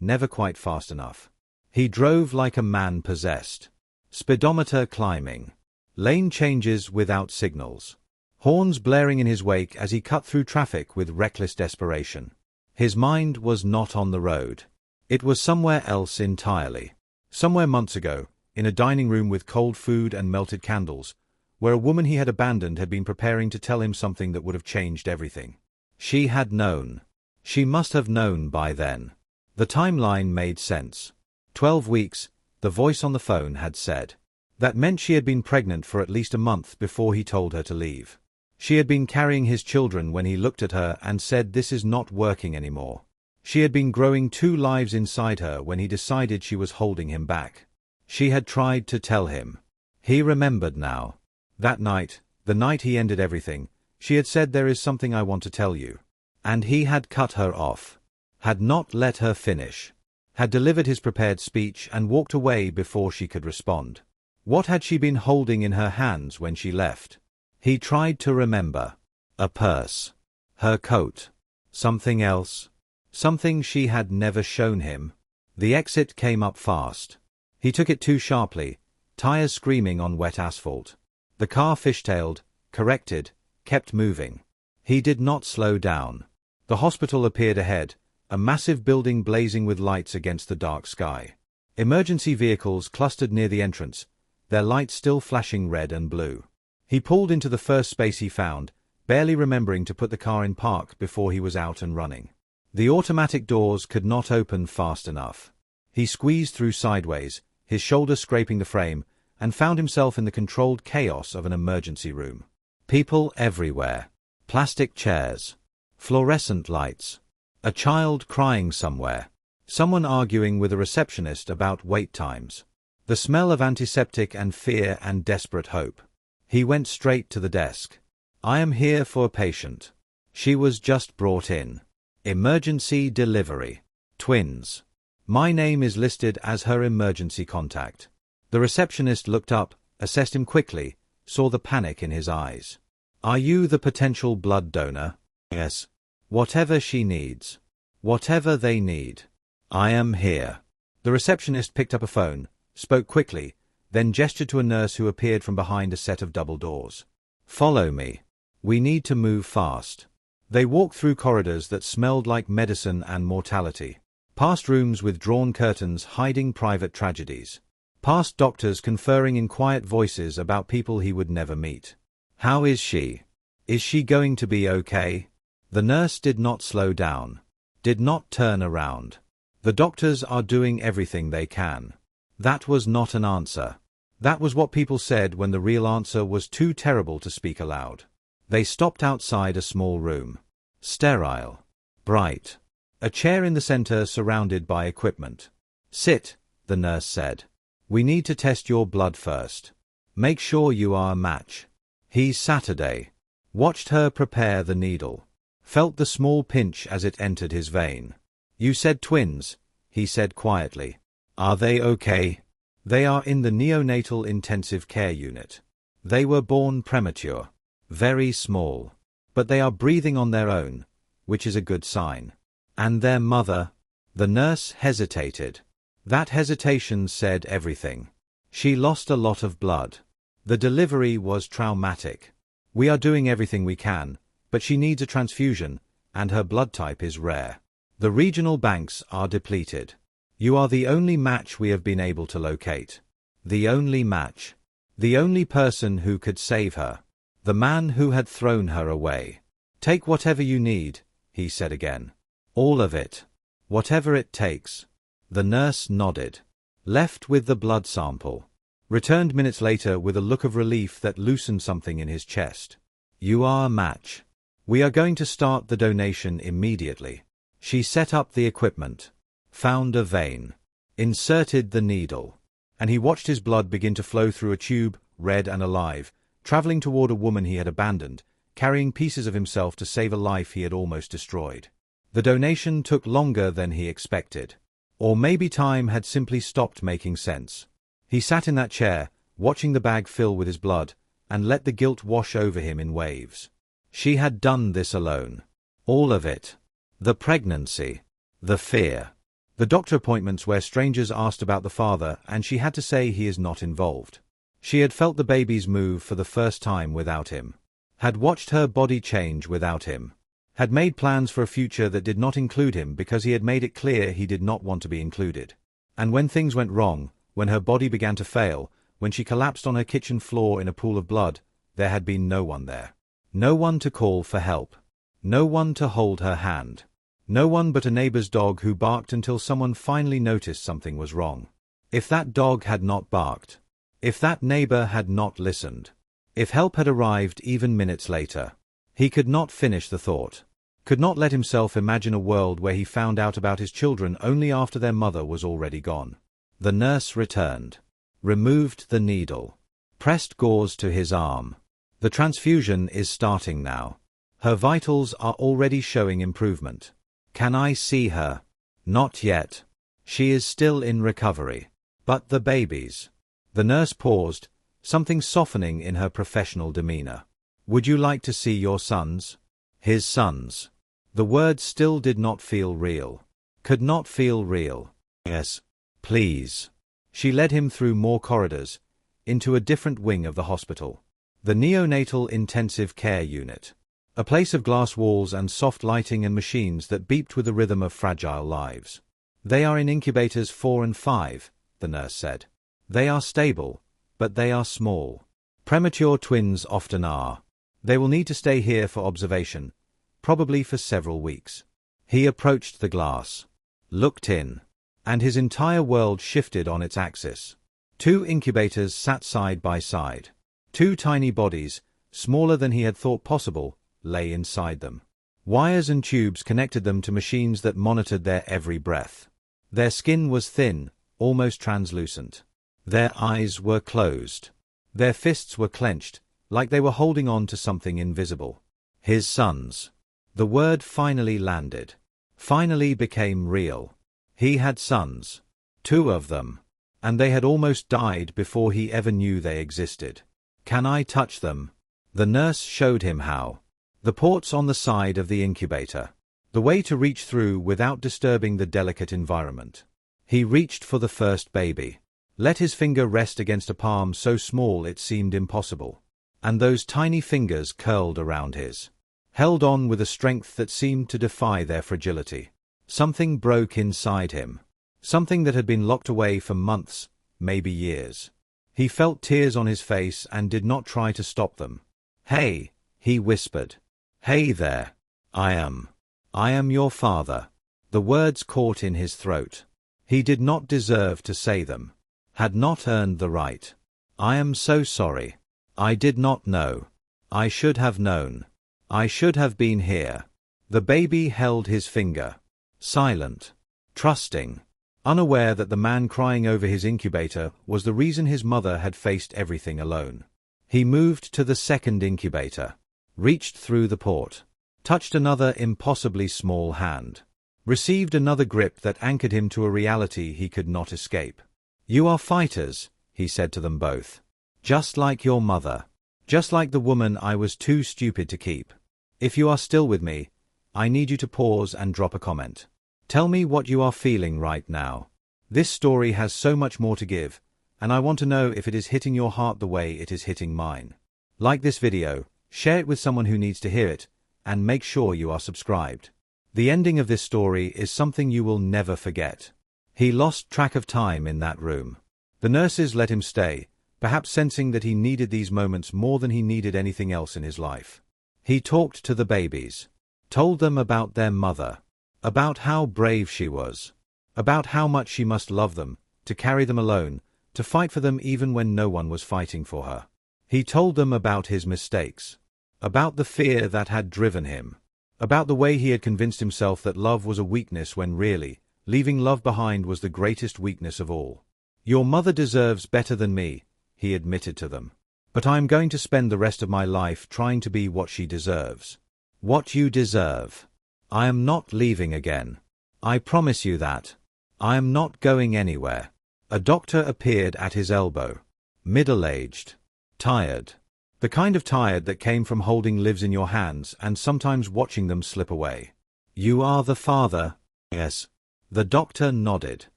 never quite fast enough. He drove like a man possessed. Speedometer climbing. Lane changes without signals. Horns blaring in his wake as he cut through traffic with reckless desperation. His mind was not on the road. It was somewhere else entirely. Somewhere months ago, in a dining room with cold food and melted candles, where a woman he had abandoned had been preparing to tell him something that would have changed everything. She had known. She must have known by then. The timeline made sense. 12 weeks, the voice on the phone had said. That meant she had been pregnant for at least a month before he told her to leave. She had been carrying his children when he looked at her and said this is not working anymore. She had been growing 2 lives inside her when he decided she was holding him back. She had tried to tell him. He remembered now. That night, the night he ended everything, she had said there is something I want to tell you. And he had cut her off. Had not let her finish. Had delivered his prepared speech and walked away before she could respond. What had she been holding in her hands when she left? He tried to remember. A purse. Her coat. Something else. Something she had never shown him. The exit came up fast. He took it too sharply, tires screaming on wet asphalt. The car fishtailed, corrected, kept moving. He did not slow down. The hospital appeared ahead, a massive building blazing with lights against the dark sky. Emergency vehicles clustered near the entrance, their lights still flashing red and blue. He pulled into the first space he found, barely remembering to put the car in park before he was out and running. The automatic doors could not open fast enough. He squeezed through sideways, his shoulder scraping the frame, and found himself in the controlled chaos of an emergency room. People everywhere. Plastic chairs. Fluorescent lights. A child crying somewhere. Someone arguing with a receptionist about wait times. The smell of antiseptic and fear and desperate hope. He went straight to the desk. I am here for a patient. She was just brought in. Emergency delivery. Twins. My name is listed as her emergency contact. The receptionist looked up, assessed him quickly, saw the panic in his eyes. Are you the potential blood donor? Yes. Whatever she needs. Whatever they need. I am here. The receptionist picked up a phone, spoke quickly, then gestured to a nurse who appeared from behind a set of double doors. Follow me. We need to move fast. They walked through corridors that smelled like medicine and mortality. Past rooms with drawn curtains hiding private tragedies. Past doctors conferring in quiet voices about people he would never meet. How is she? Is she going to be okay? The nurse did not slow down. Did not turn around. The doctors are doing everything they can. That was not an answer. That was what people said when the real answer was too terrible to speak aloud. They stopped outside a small room. Sterile. Bright. A chair in the center surrounded by equipment. Sit, the nurse said. We need to test your blood first. Make sure you are a match. He's Saturday. Watched her prepare the needle. Felt the small pinch as it entered his vein. You said twins, he said quietly. Are they okay? They are in the neonatal intensive care unit. They were born premature. Very small. But they are breathing on their own, which is a good sign. And their mother? The nurse hesitated. That hesitation said everything. She lost a lot of blood. The delivery was traumatic. We are doing everything we can, but she needs a transfusion, and her blood type is rare. The regional banks are depleted. You are the only match we have been able to locate. The only match. The only person who could save her. The man who had thrown her away. Take whatever you need, he said again. All of it. Whatever it takes. The nurse nodded. Left with the blood sample. Returned minutes later with a look of relief that loosened something in his chest. You are a match. We are going to start the donation immediately. She set up the equipment. Found a vein. Inserted the needle. And he watched his blood begin to flow through a tube, red and alive, traveling toward a woman he had abandoned, carrying pieces of himself to save a life he had almost destroyed. The donation took longer than he expected. Or maybe time had simply stopped making sense. He sat in that chair, watching the bag fill with his blood, and let the guilt wash over him in waves. She had done this alone. All of it. The pregnancy. The fear. The doctor appointments where strangers asked about the father and she had to say he is not involved. She had felt the baby's move for the first time without him. Had watched her body change without him. Had made plans for a future that did not include him because he had made it clear he did not want to be included. And when things went wrong, when her body began to fail, when she collapsed on her kitchen floor in a pool of blood, there had been no one there. No one to call for help. No one to hold her hand. No one but a neighbor's dog who barked until someone finally noticed something was wrong. If that dog had not barked. If that neighbor had not listened. If help had arrived even minutes later. He could not finish the thought. Could not let himself imagine a world where he found out about his children only after their mother was already gone. The nurse returned. Removed the needle. Pressed gauze to his arm. The transfusion is starting now. Her vitals are already showing improvement. Can I see her? Not yet. She is still in recovery. But the babies. The nurse paused, something softening in her professional demeanor. Would you like to see your sons? His sons. The words still did not feel real. Could not feel real. Yes. Please. She led him through more corridors, into a different wing of the hospital. The neonatal intensive care unit. A place of glass walls and soft lighting and machines that beeped with the rhythm of fragile lives. They are in incubators 4 and 5, the nurse said. They are stable, but they are small. Premature twins often are. They will need to stay here for observation, probably for several weeks. He approached the glass. Looked in. And his entire world shifted on its axis. 2 incubators sat side by side. 2 tiny bodies, smaller than he had thought possible, lay inside them. Wires and tubes connected them to machines that monitored their every breath. Their skin was thin, almost translucent. Their eyes were closed. Their fists were clenched, like they were holding on to something invisible. His sons. The word finally landed. Finally became real. He had sons. 2 of them. And they had almost died before he ever knew they existed. Can I touch them? The nurse showed him how. The ports on the side of the incubator. The way to reach through without disturbing the delicate environment. He reached for the first baby. Let his finger rest against a palm so small it seemed impossible. And those tiny fingers curled around his. Held on with a strength that seemed to defy their fragility. Something broke inside him. Something that had been locked away for months, maybe years. He felt tears on his face and did not try to stop them. Hey, he whispered. Hey there. I am your father. The words caught in his throat. He did not deserve to say them. Had not earned the right. I am so sorry. I did not know. I should have known. I should have been here. The baby held his finger. Silent. Trusting. Unaware that the man crying over his incubator was the reason his mother had faced everything alone. He moved to the second incubator. Reached through the port. Touched another impossibly small hand. Received another grip that anchored him to a reality he could not escape. You are fighters, he said to them both. Just like your mother. Just like the woman I was too stupid to keep. If you are still with me, I need you to pause and drop a comment. Tell me what you are feeling right now. This story has so much more to give, and I want to know if it is hitting your heart the way it is hitting mine. Like this video, share it with someone who needs to hear it, and make sure you are subscribed. The ending of this story is something you will never forget. He lost track of time in that room. The nurses let him stay, perhaps sensing that he needed these moments more than he needed anything else in his life. He talked to the babies, told them about their mother, about how brave she was, about how much she must love them, to carry them alone, to fight for them even when no one was fighting for her. He told them about his mistakes, about the fear that had driven him, about the way he had convinced himself that love was a weakness when really, leaving love behind was the greatest weakness of all. Your mother deserves better than me, he admitted to them. But I am going to spend the rest of my life trying to be what she deserves. What you deserve. I am not leaving again. I promise you that. I am not going anywhere. A doctor appeared at his elbow. Middle-aged. Tired. The kind of tired that came from holding lives in your hands and sometimes watching them slip away. You are the father? Yes. The doctor nodded.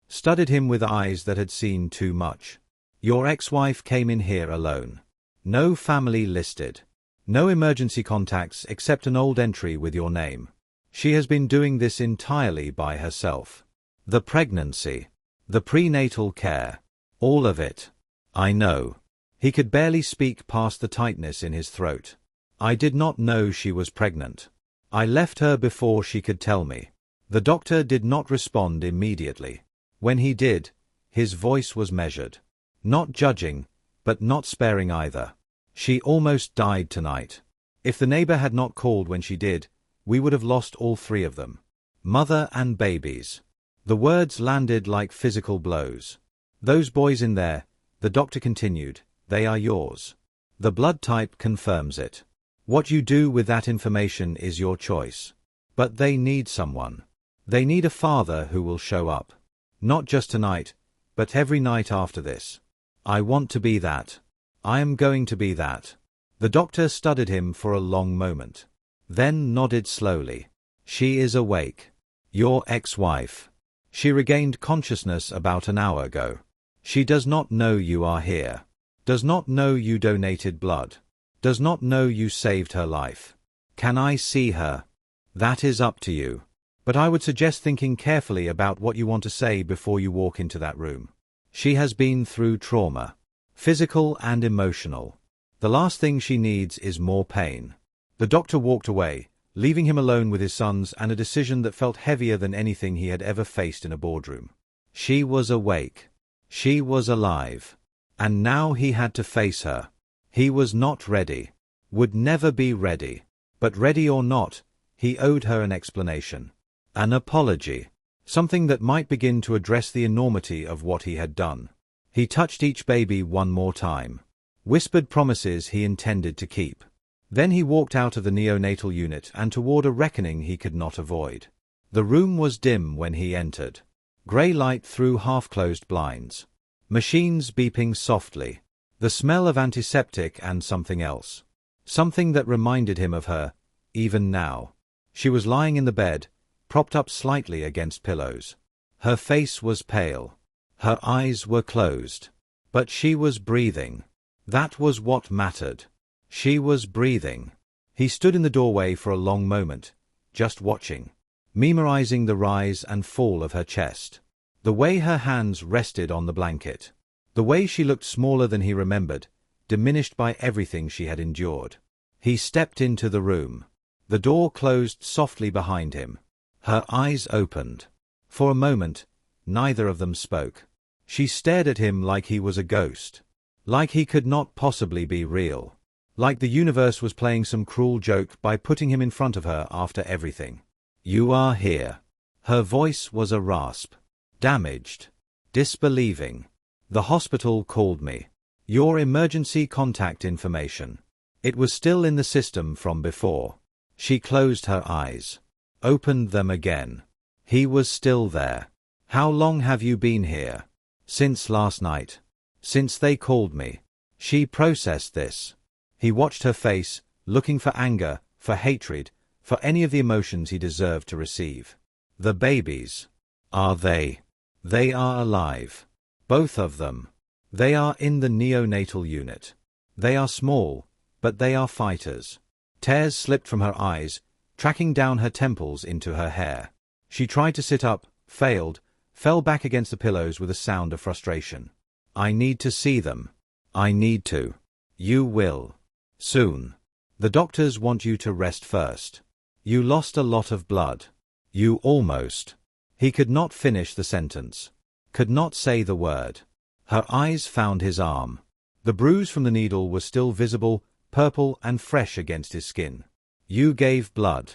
Studied him with eyes that had seen too much. Your ex-wife came in here alone. No family listed. No emergency contacts except an old entry with your name. She has been doing this entirely by herself. The pregnancy. The prenatal care. All of it. I know. He could barely speak past the tightness in his throat. I did not know she was pregnant. I left her before she could tell me. The doctor did not respond immediately. When he did, his voice was measured. Not judging, but not sparing either. She almost died tonight. If the neighbor had not called when she did, we would have lost all three of them. Mother and babies. The words landed like physical blows. Those boys in there, the doctor continued, they are yours. The blood type confirms it. What you do with that information is your choice. But they need someone. They need a father who will show up. Not just tonight, but every night after this. I want to be that. I am going to be that. The doctor studied him for a long moment. Then nodded slowly. She is awake. Your ex-wife. She regained consciousness about an hour ago. She does not know you are here. Does not know you donated blood. Does not know you saved her life. Can I see her? That is up to you. But I would suggest thinking carefully about what you want to say before you walk into that room. She has been through trauma. Physical and emotional. The last thing she needs is more pain. The doctor walked away, leaving him alone with his sons and a decision that felt heavier than anything he had ever faced in a boardroom. She was awake. She was alive. And now he had to face her. He was not ready. Would never be ready. But ready or not, he owed her an explanation. An apology. Something that might begin to address the enormity of what he had done. He touched each baby one more time. Whispered promises he intended to keep. Then he walked out of the neonatal unit and toward a reckoning he could not avoid. The room was dim when he entered. Grey light through half-closed blinds. Machines beeping softly. The smell of antiseptic and something else. Something that reminded him of her, even now. She was lying in the bed, propped up slightly against pillows. Her face was pale. Her eyes were closed. But she was breathing. That was what mattered. She was breathing. He stood in the doorway for a long moment, just watching. Memorizing the rise and fall of her chest. The way her hands rested on the blanket. The way she looked smaller than he remembered, diminished by everything she had endured. He stepped into the room. The door closed softly behind him. Her eyes opened. For a moment, neither of them spoke. She stared at him like he was a ghost. Like he could not possibly be real. Like the universe was playing some cruel joke by putting him in front of her after everything. You are here. Her voice was a rasp. Damaged. Disbelieving. The hospital called me. Your emergency contact information. It was still in the system from before. She closed her eyes. Opened them again. He was still there. How long have you been here? Since last night. Since they called me. She processed this. He watched her face, looking for anger, for hatred, for any of the emotions he deserved to receive. The babies. Are they? They are alive. Both of them. They are in the neonatal unit. They are small, but they are fighters. Tears slipped from her eyes, tracking down her temples into her hair. She tried to sit up, failed, fell back against the pillows with a sound of frustration. I need to see them. I need to. You will. Soon. The doctors want you to rest first. You lost a lot of blood. You almost. He could not finish the sentence. Could not say the word. Her eyes found his arm. The bruise from the needle was still visible, purple and fresh against his skin. You gave blood.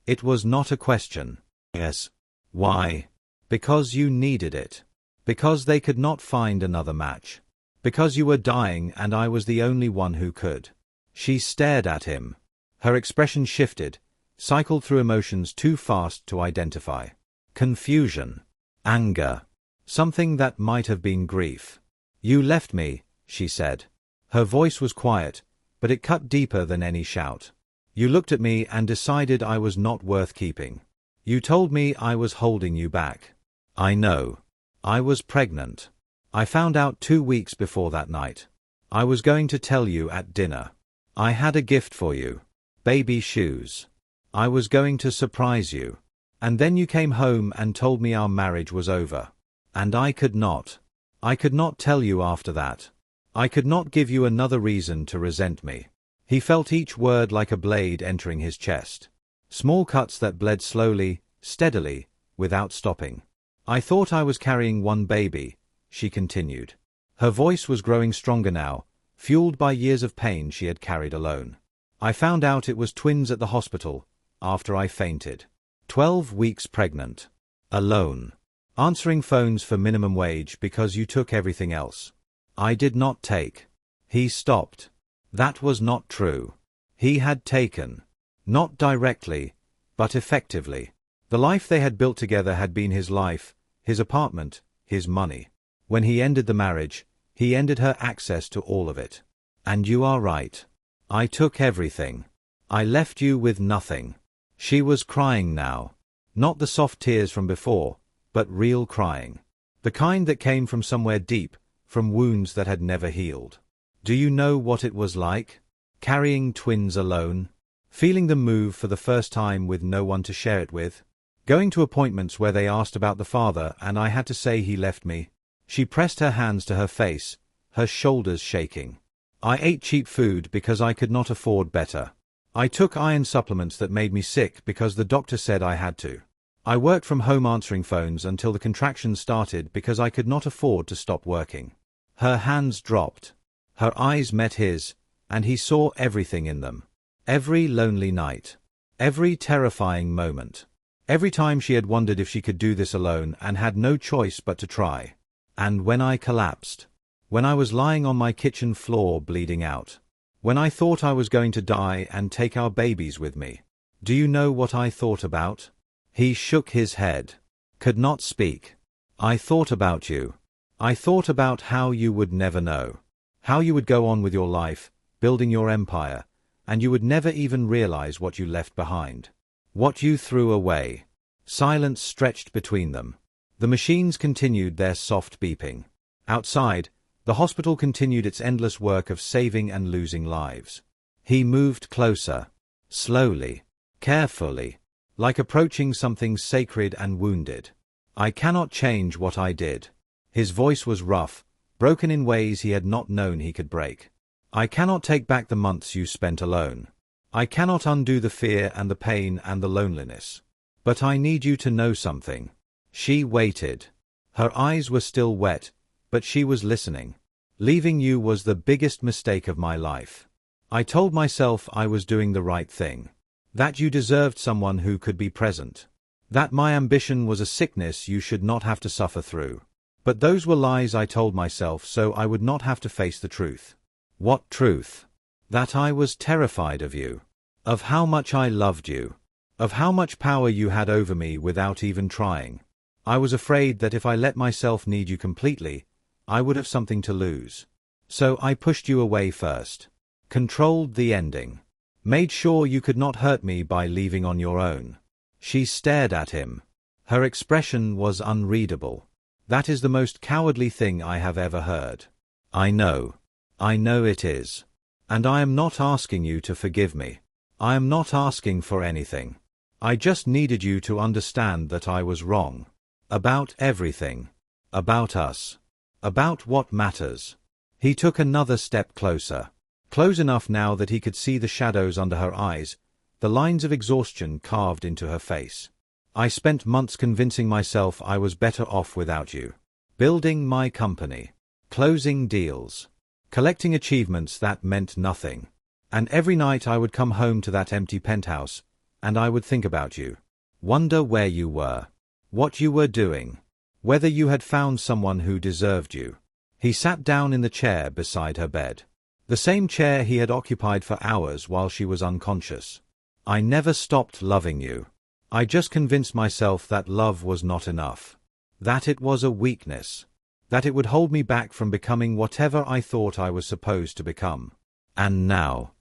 It was not a question. Yes. Why? Because you needed it. Because they could not find another match. Because you were dying and I was the only one who could. She stared at him. Her expression shifted, cycled through emotions too fast to identify. Confusion. Anger. Something that might have been grief. You left me, she said. Her voice was quiet, but it cut deeper than any shout. You looked at me and decided I was not worth keeping. You told me I was holding you back. I know. I was pregnant. I found out 2 weeks before that night. I was going to tell you at dinner. I had a gift for you. Baby shoes. I was going to surprise you. And then you came home and told me our marriage was over. And I could not. I could not tell you after that. I could not give you another reason to resent me. He felt each word like a blade entering his chest. Small cuts that bled slowly, steadily, without stopping. I thought I was carrying one baby, she continued. Her voice was growing stronger now, fueled by years of pain she had carried alone. I found out it was twins at the hospital, after I fainted. 12 weeks pregnant. Alone. Answering phones for minimum wage because you took everything else. I did not take. He stopped. That was not true. He had taken. Not directly, but effectively. The life they had built together had been his life, his apartment, his money. When he ended the marriage, he ended her access to all of it. And you are right. I took everything. I left you with nothing. She was crying now. Not the soft tears from before, but real crying. The kind that came from somewhere deep, from wounds that had never healed. Do you know what it was like? Carrying twins alone? Feeling them move for the first time with no one to share it with? Going to appointments where they asked about the father and I had to say he left me? She pressed her hands to her face, her shoulders shaking. I ate cheap food because I could not afford better. I took iron supplements that made me sick because the doctor said I had to. I worked from home answering phones until the contractions started because I could not afford to stop working. Her hands dropped. Her eyes met his, and he saw everything in them. Every lonely night. Every terrifying moment. Every time she had wondered if she could do this alone and had no choice but to try. And when I collapsed. When I was lying on my kitchen floor bleeding out. When I thought I was going to die and take our babies with me. Do you know what I thought about? He shook his head. Could not speak. I thought about you. I thought about how you would never know. How you would go on with your life, building your empire, and you would never even realize what you left behind. What you threw away. Silence stretched between them. The machines continued their soft beeping. Outside, the hospital continued its endless work of saving and losing lives. He moved closer. Slowly. Carefully. Like approaching something sacred and wounded. I cannot change what I did. His voice was rough, broken in ways he had not known he could break. I cannot take back the months you spent alone. I cannot undo the fear and the pain and the loneliness. But I need you to know something. She waited. Her eyes were still wet, but she was listening. Leaving you was the biggest mistake of my life. I told myself I was doing the right thing. That you deserved someone who could be present. That my ambition was a sickness you should not have to suffer through. But those were lies I told myself so I would not have to face the truth. What truth? That I was terrified of you. Of how much I loved you. Of how much power you had over me without even trying. I was afraid that if I let myself need you completely, I would have something to lose. So I pushed you away first. Controlled the ending. Made sure you could not hurt me by leaving on your own. She stared at him. Her expression was unreadable. That is the most cowardly thing I have ever heard. I know. I know it is. And I am not asking you to forgive me. I am not asking for anything. I just needed you to understand that I was wrong. About everything. About us. About what matters. He took another step closer. Close enough now that he could see the shadows under her eyes, the lines of exhaustion carved into her face. I spent months convincing myself I was better off without you. Building my company. Closing deals. Collecting achievements that meant nothing. And every night I would come home to that empty penthouse, and I would think about you. Wonder where you were. What you were doing. Whether you had found someone who deserved you. He sat down in the chair beside her bed. The same chair he had occupied for hours while she was unconscious. I never stopped loving you. I just convinced myself that love was not enough. That it was a weakness. That it would hold me back from becoming whatever I thought I was supposed to become. And now.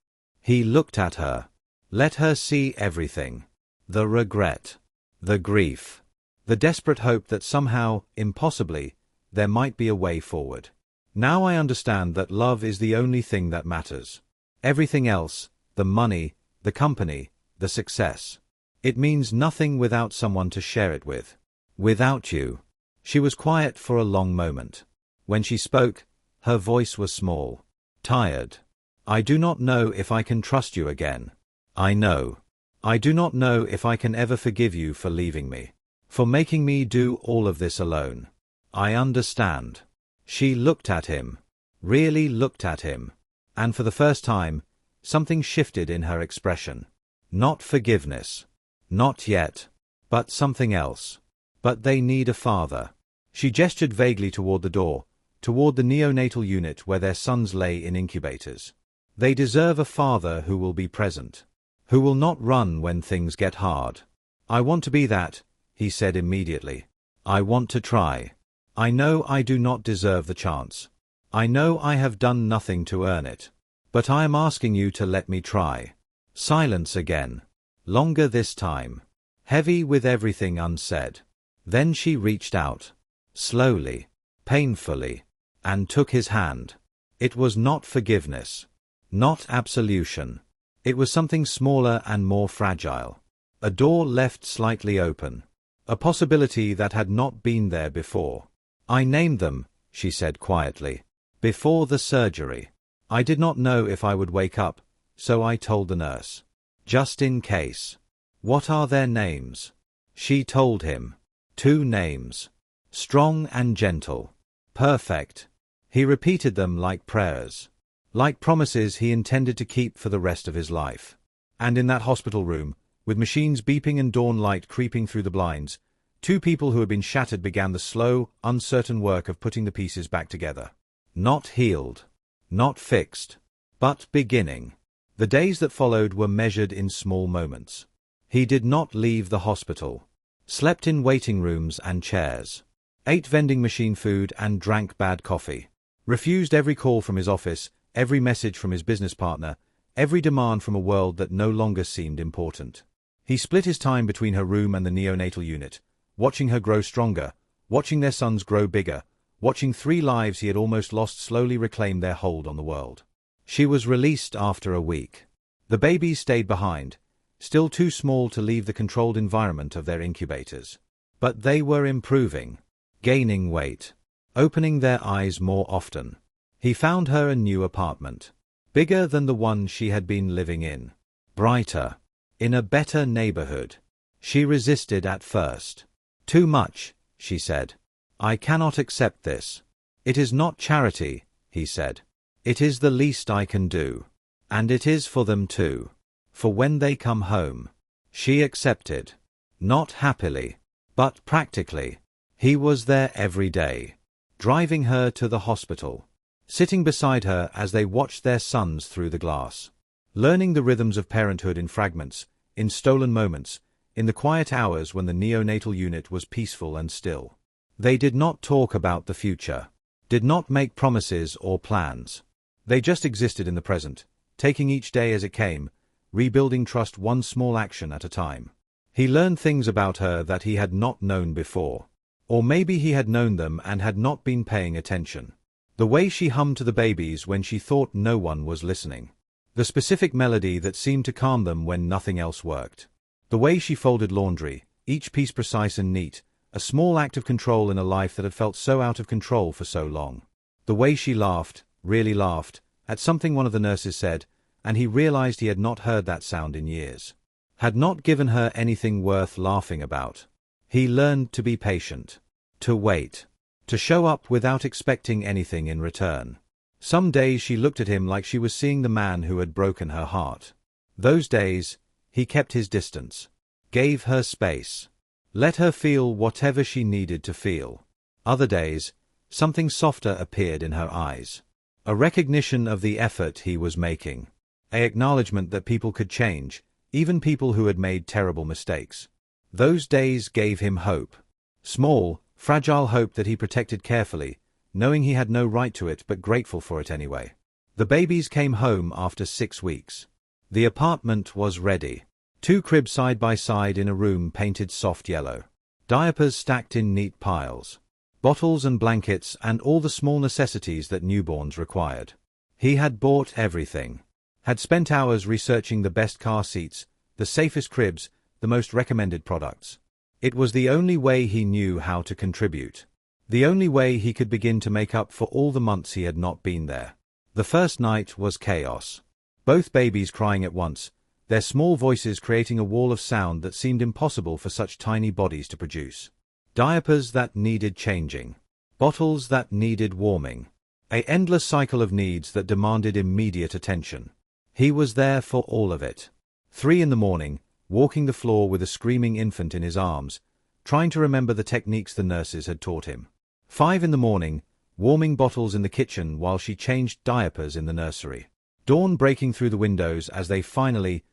He looked at her. Let her see everything. The regret. The grief. The desperate hope that somehow, impossibly, there might be a way forward. Now I understand that love is the only thing that matters. Everything else, the money, the company, the success. It means nothing without someone to share it with. Without you. She was quiet for a long moment. When she spoke, her voice was small. Tired. I do not know if I can trust you again. I know. I do not know if I can ever forgive you for leaving me. For making me do all of this alone. I understand. She looked at him. Really looked at him. And for the first time, something shifted in her expression. Not forgiveness. Not yet. But something else. But they need a father. She gestured vaguely toward the door, toward the neonatal unit where their sons lay in incubators. They deserve a father who will be present. Who will not run when things get hard. I want to be that, he said immediately. I want to try. I know I do not deserve the chance. I know I have done nothing to earn it. But I am asking you to let me try. Silence again. Longer this time. Heavy with everything unsaid. Then she reached out. Slowly. Painfully. And took his hand. It was not forgiveness. Not absolution. It was something smaller and more fragile. A door left slightly open. A possibility that had not been there before. I named them, she said quietly. Before the surgery. I did not know if I would wake up, so I told the nurse. Just in case. What are their names? She told him. 2 names. Strong and gentle. Perfect. He repeated them like prayers. Like promises he intended to keep for the rest of his life. And in that hospital room, with machines beeping and dawn light creeping through the blinds, 2 people who had been shattered began the slow, uncertain work of putting the pieces back together. Not healed. Not fixed. But beginning. The days that followed were measured in small moments. He did not leave the hospital. Slept in waiting rooms and chairs. Ate vending machine food and drank bad coffee. Refused every call from his office, every message from his business partner, every demand from a world that no longer seemed important. He split his time between her room and the neonatal unit, watching her grow stronger, watching their sons grow bigger, watching 3 lives he had almost lost slowly reclaim their hold on the world. She was released after a week. The babies stayed behind, still too small to leave the controlled environment of their incubators. But they were improving, gaining weight, opening their eyes more often. He found her a new apartment, bigger than the one she had been living in, brighter, in a better neighborhood. She resisted at first. Too much, she said. I cannot accept this. It is not charity, he said. It is the least I can do. And it is for them too. For when they come home. She accepted. Not happily, but practically. He was there every day, driving her to the hospital, sitting beside her as they watched their sons through the glass, learning the rhythms of parenthood in fragments, in stolen moments, in the quiet hours when the neonatal unit was peaceful and still. They did not talk about the future, did not make promises or plans. They just existed in the present, taking each day as it came, rebuilding trust one small action at a time. He learned things about her that he had not known before. Or maybe he had known them and had not been paying attention. The way she hummed to the babies when she thought no one was listening. The specific melody that seemed to calm them when nothing else worked. The way she folded laundry, each piece precise and neat, a small act of control in a life that had felt so out of control for so long. The way she laughed, really laughed, at something one of the nurses said, and he realized he had not heard that sound in years. Had not given her anything worth laughing about. He learned to be patient. To wait. To show up without expecting anything in return. Some days she looked at him like she was seeing the man who had broken her heart. Those days, he kept his distance. Gave her space. Let her feel whatever she needed to feel. Other days, something softer appeared in her eyes. A recognition of the effort he was making. An acknowledgement that people could change, even people who had made terrible mistakes. Those days gave him hope. Small, fragile hope that he protected carefully, knowing he had no right to it but grateful for it anyway. The babies came home after 6 weeks. The apartment was ready. 2 cribs side by side in a room painted soft yellow. Diapers stacked in neat piles. Bottles and blankets and all the small necessities that newborns required. He had bought everything. Had spent hours researching the best car seats, the safest cribs, the most recommended products. It was the only way he knew how to contribute. The only way he could begin to make up for all the months he had not been there. The first night was chaos. Both babies crying at once, their small voices creating a wall of sound that seemed impossible for such tiny bodies to produce. Diapers that needed changing. Bottles that needed warming. An endless cycle of needs that demanded immediate attention. He was there for all of it. 3 in the morning, walking the floor with a screaming infant in his arms, trying to remember the techniques the nurses had taught him. 5 in the morning, warming bottles in the kitchen while she changed diapers in the nursery. Dawn breaking through the windows as they finally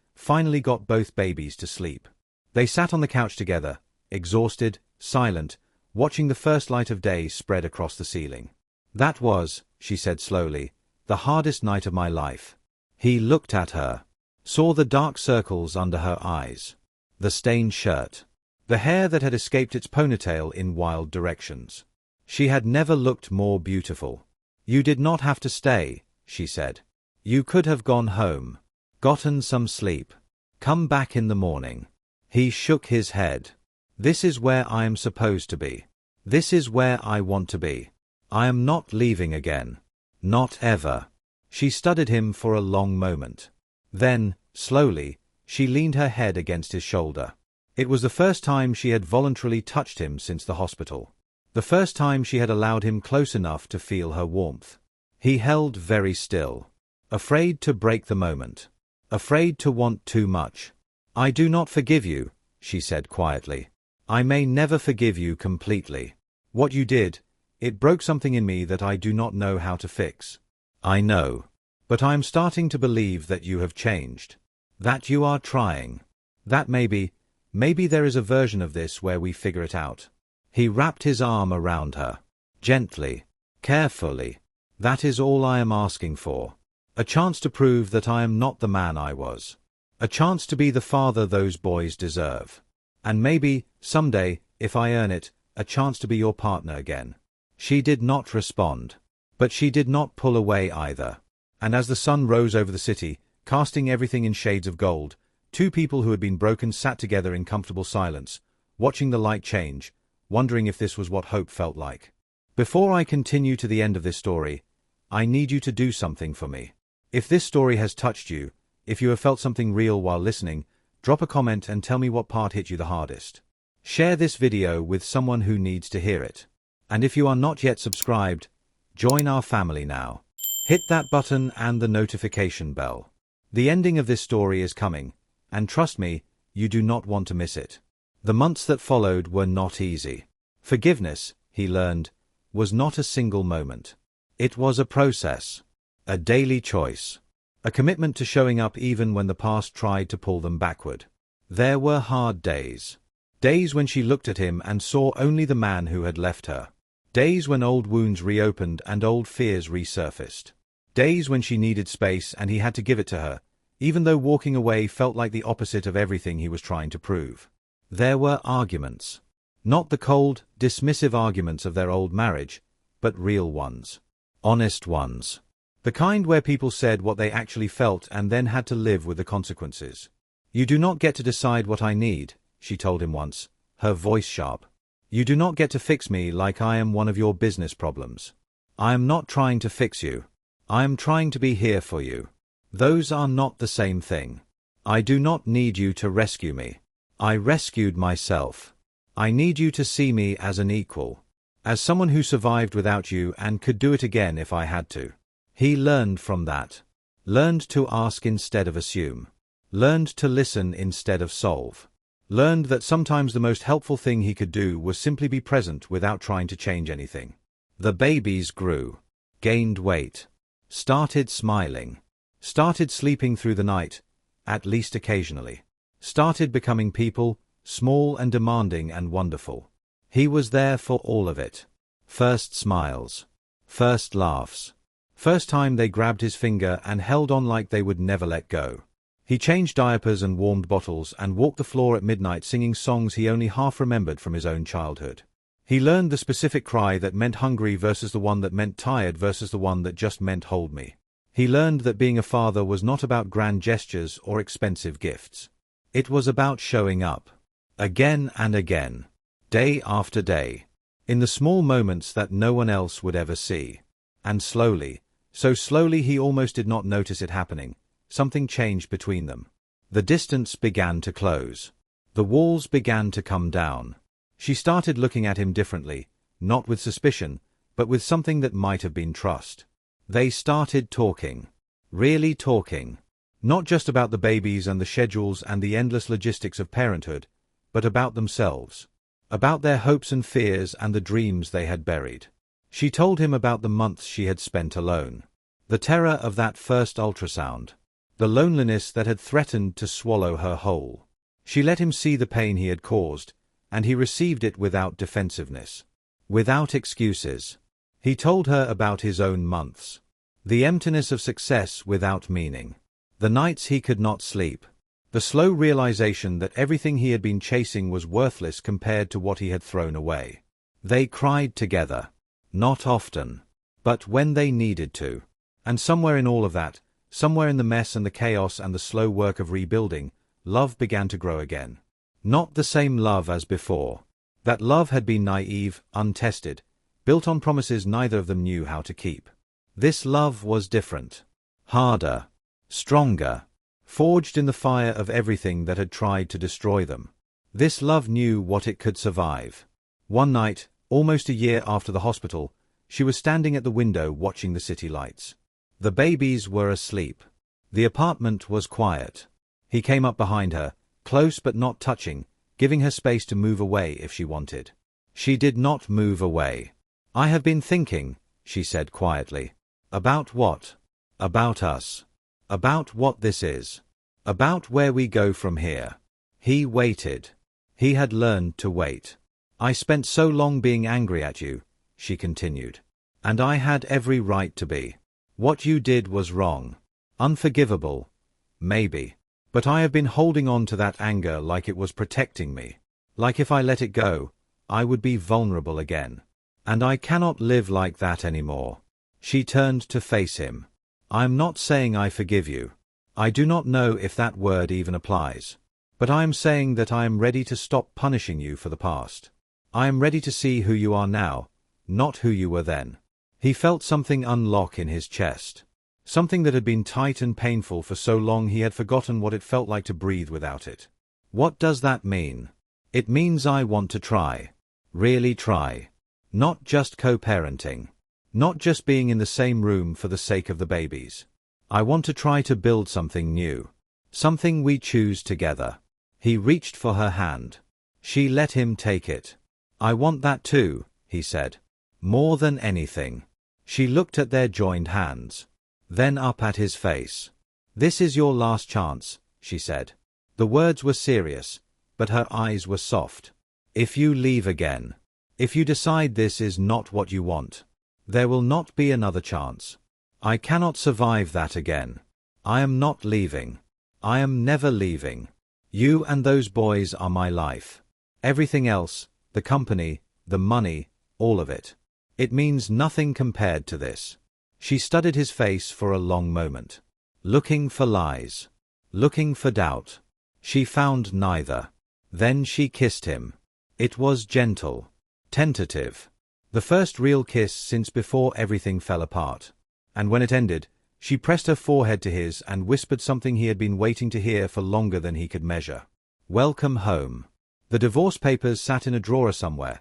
got both babies to sleep. They sat on the couch together, exhausted, silent, watching the first light of day spread across the ceiling. That was, she said slowly, the hardest night of my life. He looked at her. Saw the dark circles under her eyes. The stained shirt. The hair that had escaped its ponytail in wild directions. She had never looked more beautiful. You did not have to stay, she said. You could have gone home. Gotten some sleep. Come back in the morning. He shook his head. This is where I am supposed to be. This is where I want to be. I am not leaving again. Not ever. She studied him for a long moment. Then, slowly, she leaned her head against his shoulder. It was the first time she had voluntarily touched him since the hospital. The first time she had allowed him close enough to feel her warmth. He held very still. Afraid to break the moment. Afraid to want too much. I do not forgive you, she said quietly. I may never forgive you completely. What you did, it broke something in me that I do not know how to fix. I know. But I am starting to believe that you have changed. That you are trying. That maybe there is a version of this where we figure it out. He wrapped his arm around her. Gently. Carefully. That is all I am asking for. A chance to prove that I am not the man I was. A chance to be the father those boys deserve. And maybe, someday, if I earn it, a chance to be your partner again. She did not respond. But she did not pull away either. And as the sun rose over the city, casting everything in shades of gold, 2 people who had been broken sat together in comfortable silence, watching the light change, wondering if this was what hope felt like. Before I continue to the end of this story, I need you to do something for me. If this story has touched you, if you have felt something real while listening, drop a comment and tell me what part hit you the hardest. Share this video with someone who needs to hear it. And if you are not yet subscribed, join our family now. Hit that button and the notification bell. The ending of this story is coming, and trust me, you do not want to miss it. The months that followed were not easy. Forgiveness, he learned, was not a single moment. It was a process. A daily choice. A commitment to showing up even when the past tried to pull them backward. There were hard days. Days when she looked at him and saw only the man who had left her. Days when old wounds reopened and old fears resurfaced. Days when she needed space and he had to give it to her, even though walking away felt like the opposite of everything he was trying to prove. There were arguments. Not the cold, dismissive arguments of their old marriage, but real ones. Honest ones. The kind where people said what they actually felt and then had to live with the consequences. "You do not get to decide what I need," she told him once, her voice sharp. "You do not get to fix me like I am one of your business problems. I am not trying to fix you. I am trying to be here for you. Those are not the same thing. I do not need you to rescue me. I rescued myself. I need you to see me as an equal. As someone who survived without you and could do it again if I had to." He learned from that. Learned to ask instead of assume. Learned to listen instead of solve. Learned that sometimes the most helpful thing he could do was simply be present without trying to change anything. The babies grew. Gained weight. Started smiling. Started sleeping through the night, at least occasionally. Started becoming people, small and demanding and wonderful. He was there for all of it. First smiles. First laughs. First time they grabbed his finger and held on like they would never let go. He changed diapers and warmed bottles and walked the floor at midnight singing songs he only half remembered from his own childhood. He learned the specific cry that meant hungry versus the one that meant tired versus the one that just meant hold me. He learned that being a father was not about grand gestures or expensive gifts. It was about showing up. Again and again. Day after day. In the small moments that no one else would ever see. And slowly, so slowly he almost did not notice it happening, something changed between them. The distance began to close. The walls began to come down. She started looking at him differently, not with suspicion, but with something that might have been trust. They started talking. Really talking. Not just about the babies and the schedules and the endless logistics of parenthood, but about themselves. About their hopes and fears and the dreams they had buried. She told him about the months she had spent alone. The terror of that first ultrasound. The loneliness that had threatened to swallow her whole. She let him see the pain he had caused, and he received it without defensiveness. Without excuses. He told her about his own months. The emptiness of success without meaning. The nights he could not sleep. The slow realization that everything he had been chasing was worthless compared to what he had thrown away. They cried together. Not often. But when they needed to. And somewhere in all of that, somewhere in the mess and the chaos and the slow work of rebuilding, love began to grow again. Not the same love as before. That love had been naive, untested, built on promises neither of them knew how to keep. This love was different. Harder. Stronger. Forged in the fire of everything that had tried to destroy them. This love knew what it could survive. One night, almost a year after the hospital, she was standing at the window watching the city lights. The babies were asleep. The apartment was quiet. He came up behind her, close but not touching, giving her space to move away if she wanted. She did not move away. "I have been thinking," she said quietly. "About what? About us. About what this is. About where we go from here." He waited. He had learned to wait. "I spent so long being angry at you," she continued. "And I had every right to be. What you did was wrong. Unforgivable. Maybe. But I have been holding on to that anger like it was protecting me. Like if I let it go, I would be vulnerable again. And I cannot live like that anymore." She turned to face him. "I am not saying I forgive you. I do not know if that word even applies. But I am saying that I am ready to stop punishing you for the past. I am ready to see who you are now, not who you were then." He felt something unlock in his chest. Something that had been tight and painful for so long he had forgotten what it felt like to breathe without it. "What does that mean?" "It means I want to try. Really try. Not just co-parenting. Not just being in the same room for the sake of the babies. I want to try to build something new. Something we choose together." He reached for her hand. She let him take it. "I want that too," he said. "More than anything." She looked at their joined hands. Then up at his face. "This is your last chance," she said. The words were serious, but her eyes were soft. "If you leave again, if you decide this is not what you want, there will not be another chance. I cannot survive that again. I am not leaving." I am never leaving. You and those boys are my life. Everything else, the company, the money, all of it. It means nothing compared to this. She studied his face for a long moment. Looking for lies. Looking for doubt. She found neither. Then she kissed him. It was gentle. Tentative. The first real kiss since before everything fell apart. And when it ended, she pressed her forehead to his and whispered something he had been waiting to hear for longer than he could measure. Welcome home. The divorce papers sat in a drawer somewhere,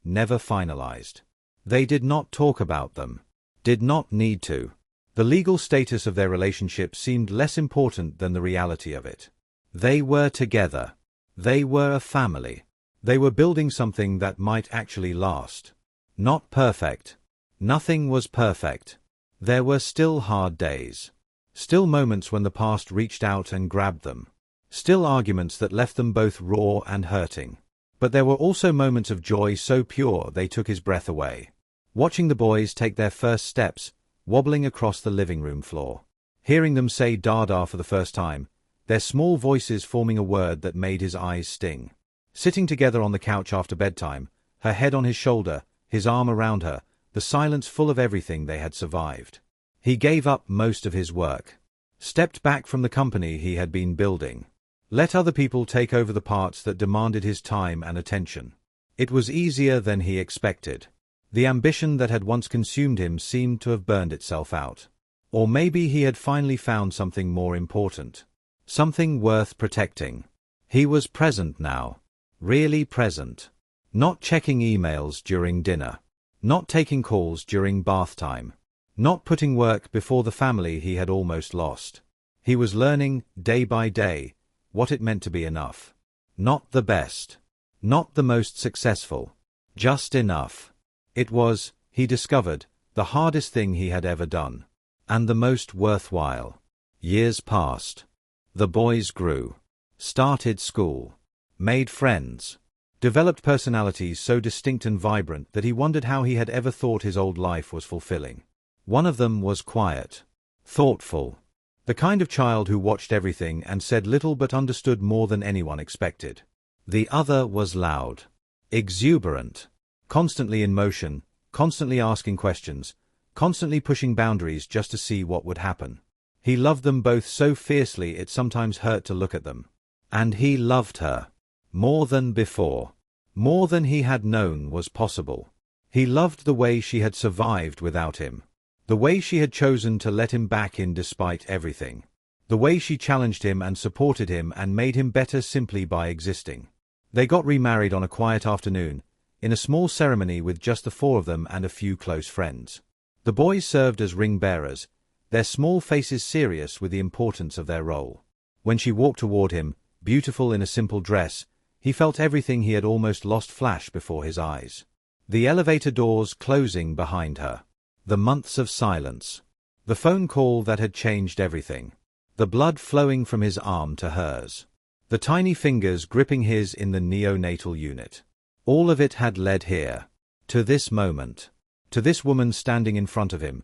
never finalized. They did not talk about them. Did not need to. The legal status of their relationship seemed less important than the reality of it. They were together. They were a family. They were building something that might actually last. Not perfect. Nothing was perfect. There were still hard days. Still moments when the past reached out and grabbed them. Still arguments that left them both raw and hurting. But there were also moments of joy so pure they took his breath away. Watching the boys take their first steps, wobbling across the living room floor. Hearing them say Dada for the first time, their small voices forming a word that made his eyes sting. Sitting together on the couch after bedtime, her head on his shoulder, his arm around her, the silence full of everything they had survived. He gave up most of his work. Stepped back from the company he had been building. Let other people take over the parts that demanded his time and attention. It was easier than he expected. The ambition that had once consumed him seemed to have burned itself out. Or maybe he had finally found something more important. Something worth protecting. He was present now. Really present. Not checking emails during dinner. Not taking calls during bath time. Not putting work before the family he had almost lost. He was learning, day by day, what it meant to be enough. Not the best. Not the most successful. Just enough. It was, he discovered, the hardest thing he had ever done. And the most worthwhile. Years passed. The boys grew. Started school. Made friends. Developed personalities so distinct and vibrant that he wondered how he had ever thought his old life was fulfilling. One of them was quiet. Thoughtful. The kind of child who watched everything and said little but understood more than anyone expected. The other was loud. Exuberant. Constantly in motion, constantly asking questions, constantly pushing boundaries just to see what would happen. He loved them both so fiercely it sometimes hurt to look at them. And he loved her. More than before. More than he had known was possible. He loved the way she had survived without him. The way she had chosen to let him back in despite everything. The way she challenged him and supported him and made him better simply by existing. They got remarried on a quiet afternoon, in a small ceremony with just the four of them and a few close friends. The boys served as ring bearers, their small faces serious with the importance of their role. When she walked toward him, beautiful in a simple dress, he felt everything he had almost lost flash before his eyes. The elevator doors closing behind her. The months of silence. The phone call that had changed everything. The blood flowing from his arm to hers. The tiny fingers gripping his in the neonatal unit. All of it had led here. To this moment. To this woman standing in front of him.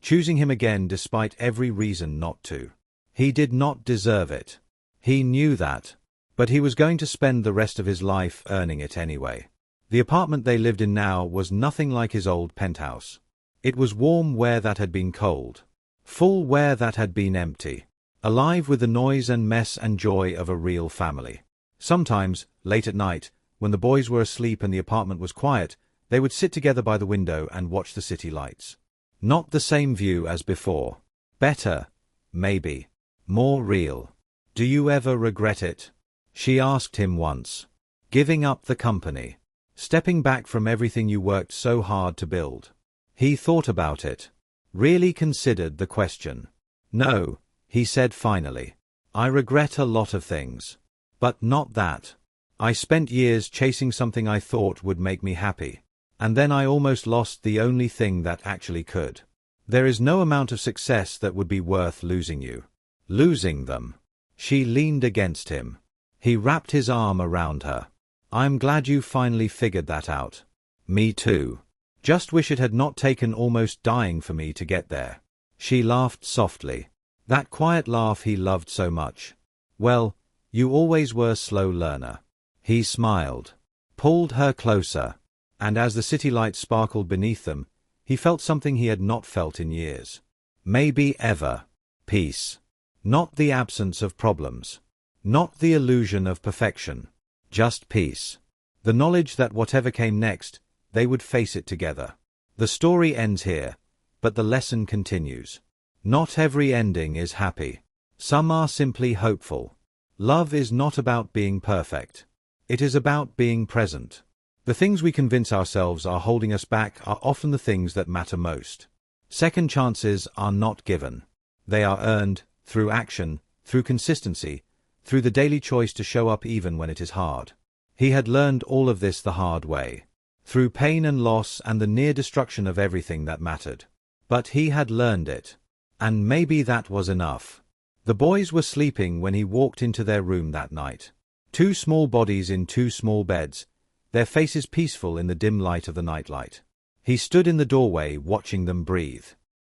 Choosing him again despite every reason not to. He did not deserve it. He knew that. But he was going to spend the rest of his life earning it anyway. The apartment they lived in now was nothing like his old penthouse. It was warm where that had been cold. Full where that had been empty. Alive with the noise and mess and joy of a real family. Sometimes, late at night, when the boys were asleep and the apartment was quiet, they would sit together by the window and watch the city lights. Not the same view as before. Better, maybe. More real. Do you ever regret it? She asked him once. Giving up the company. Stepping back from everything you worked so hard to build. He thought about it. Really considered the question. No, he said finally. I regret a lot of things. But not that. I spent years chasing something I thought would make me happy. And then I almost lost the only thing that actually could. There is no amount of success that would be worth losing you. Losing them. She leaned against him. He wrapped his arm around her. I'm glad you finally figured that out. Me too. Just wish it had not taken almost dying for me to get there. She laughed softly. That quiet laugh he loved so much. Well, you always were a slow learner. He smiled, pulled her closer, and as the city lights sparkled beneath them, he felt something he had not felt in years. Maybe ever. Peace. Not the absence of problems. Not the illusion of perfection. Just peace. The knowledge that whatever came next, they would face it together. The story ends here, but the lesson continues. Not every ending is happy. Some are simply hopeful. Love is not about being perfect. It is about being present. The things we convince ourselves are holding us back are often the things that matter most. Second chances are not given. They are earned, through action, through consistency, through the daily choice to show up even when it is hard. He had learned all of this the hard way. Through pain and loss and the near destruction of everything that mattered. But he had learned it. And maybe that was enough. The boys were sleeping when he walked into their room that night. Two small bodies in two small beds, their faces peaceful in the dim light of the nightlight. He stood in the doorway watching them breathe.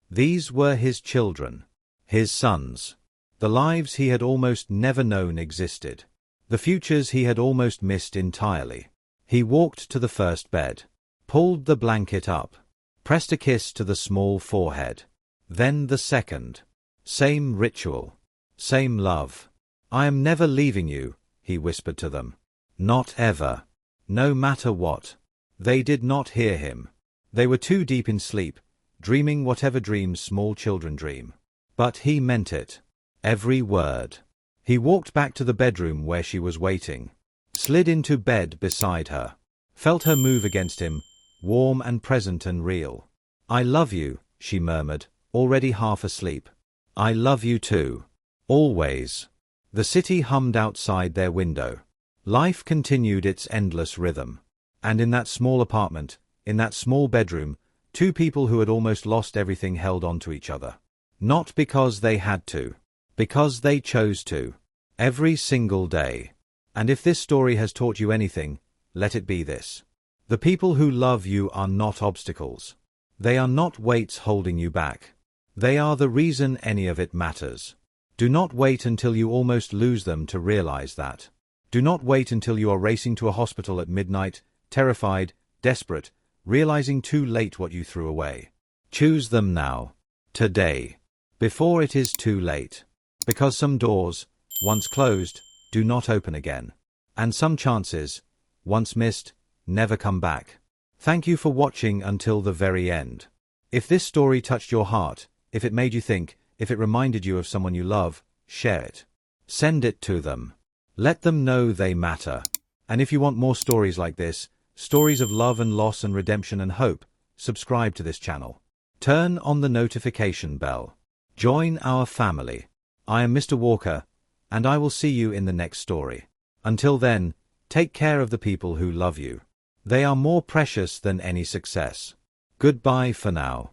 These were his children. His sons. The lives he had almost never known existed. The futures he had almost missed entirely. He walked to the first bed. Pulled the blanket up. Pressed a kiss to the small forehead. Then the second. Same ritual. Same love. "I am never leaving you," he whispered to them. "Not ever. No matter what." They did not hear him. They were too deep in sleep, dreaming whatever dreams small children dream. But he meant it. Every word. He walked back to the bedroom where she was waiting. Slid into bed beside her. Felt her move against him, warm and present and real. "I love you," she murmured, already half asleep. "I love you too. Always." The city hummed outside their window. Life continued its endless rhythm. And in that small apartment, in that small bedroom, two people who had almost lost everything held on to each other. Not because they had to. Because they chose to. Every single day. And if this story has taught you anything, let it be this. The people who love you are not obstacles. They are not weights holding you back. They are the reason any of it matters. Do not wait until you almost lose them to realize that. Do not wait until you are racing to a hospital at midnight, terrified, desperate, realizing too late what you threw away. Choose them now. Today. Before it is too late. Because some doors, once closed, do not open again. And some chances, once missed, never come back. Thank you for watching until the very end. If this story touched your heart, if it made you think, if it reminded you of someone you love, share it. Send it to them. Let them know they matter. And if you want more stories like this, stories of love and loss and redemption and hope, subscribe to this channel. Turn on the notification bell. Join our family. I am Mr. Walker, and I will see you in the next story. Until then, take care of the people who love you. They are more precious than any success. Goodbye for now.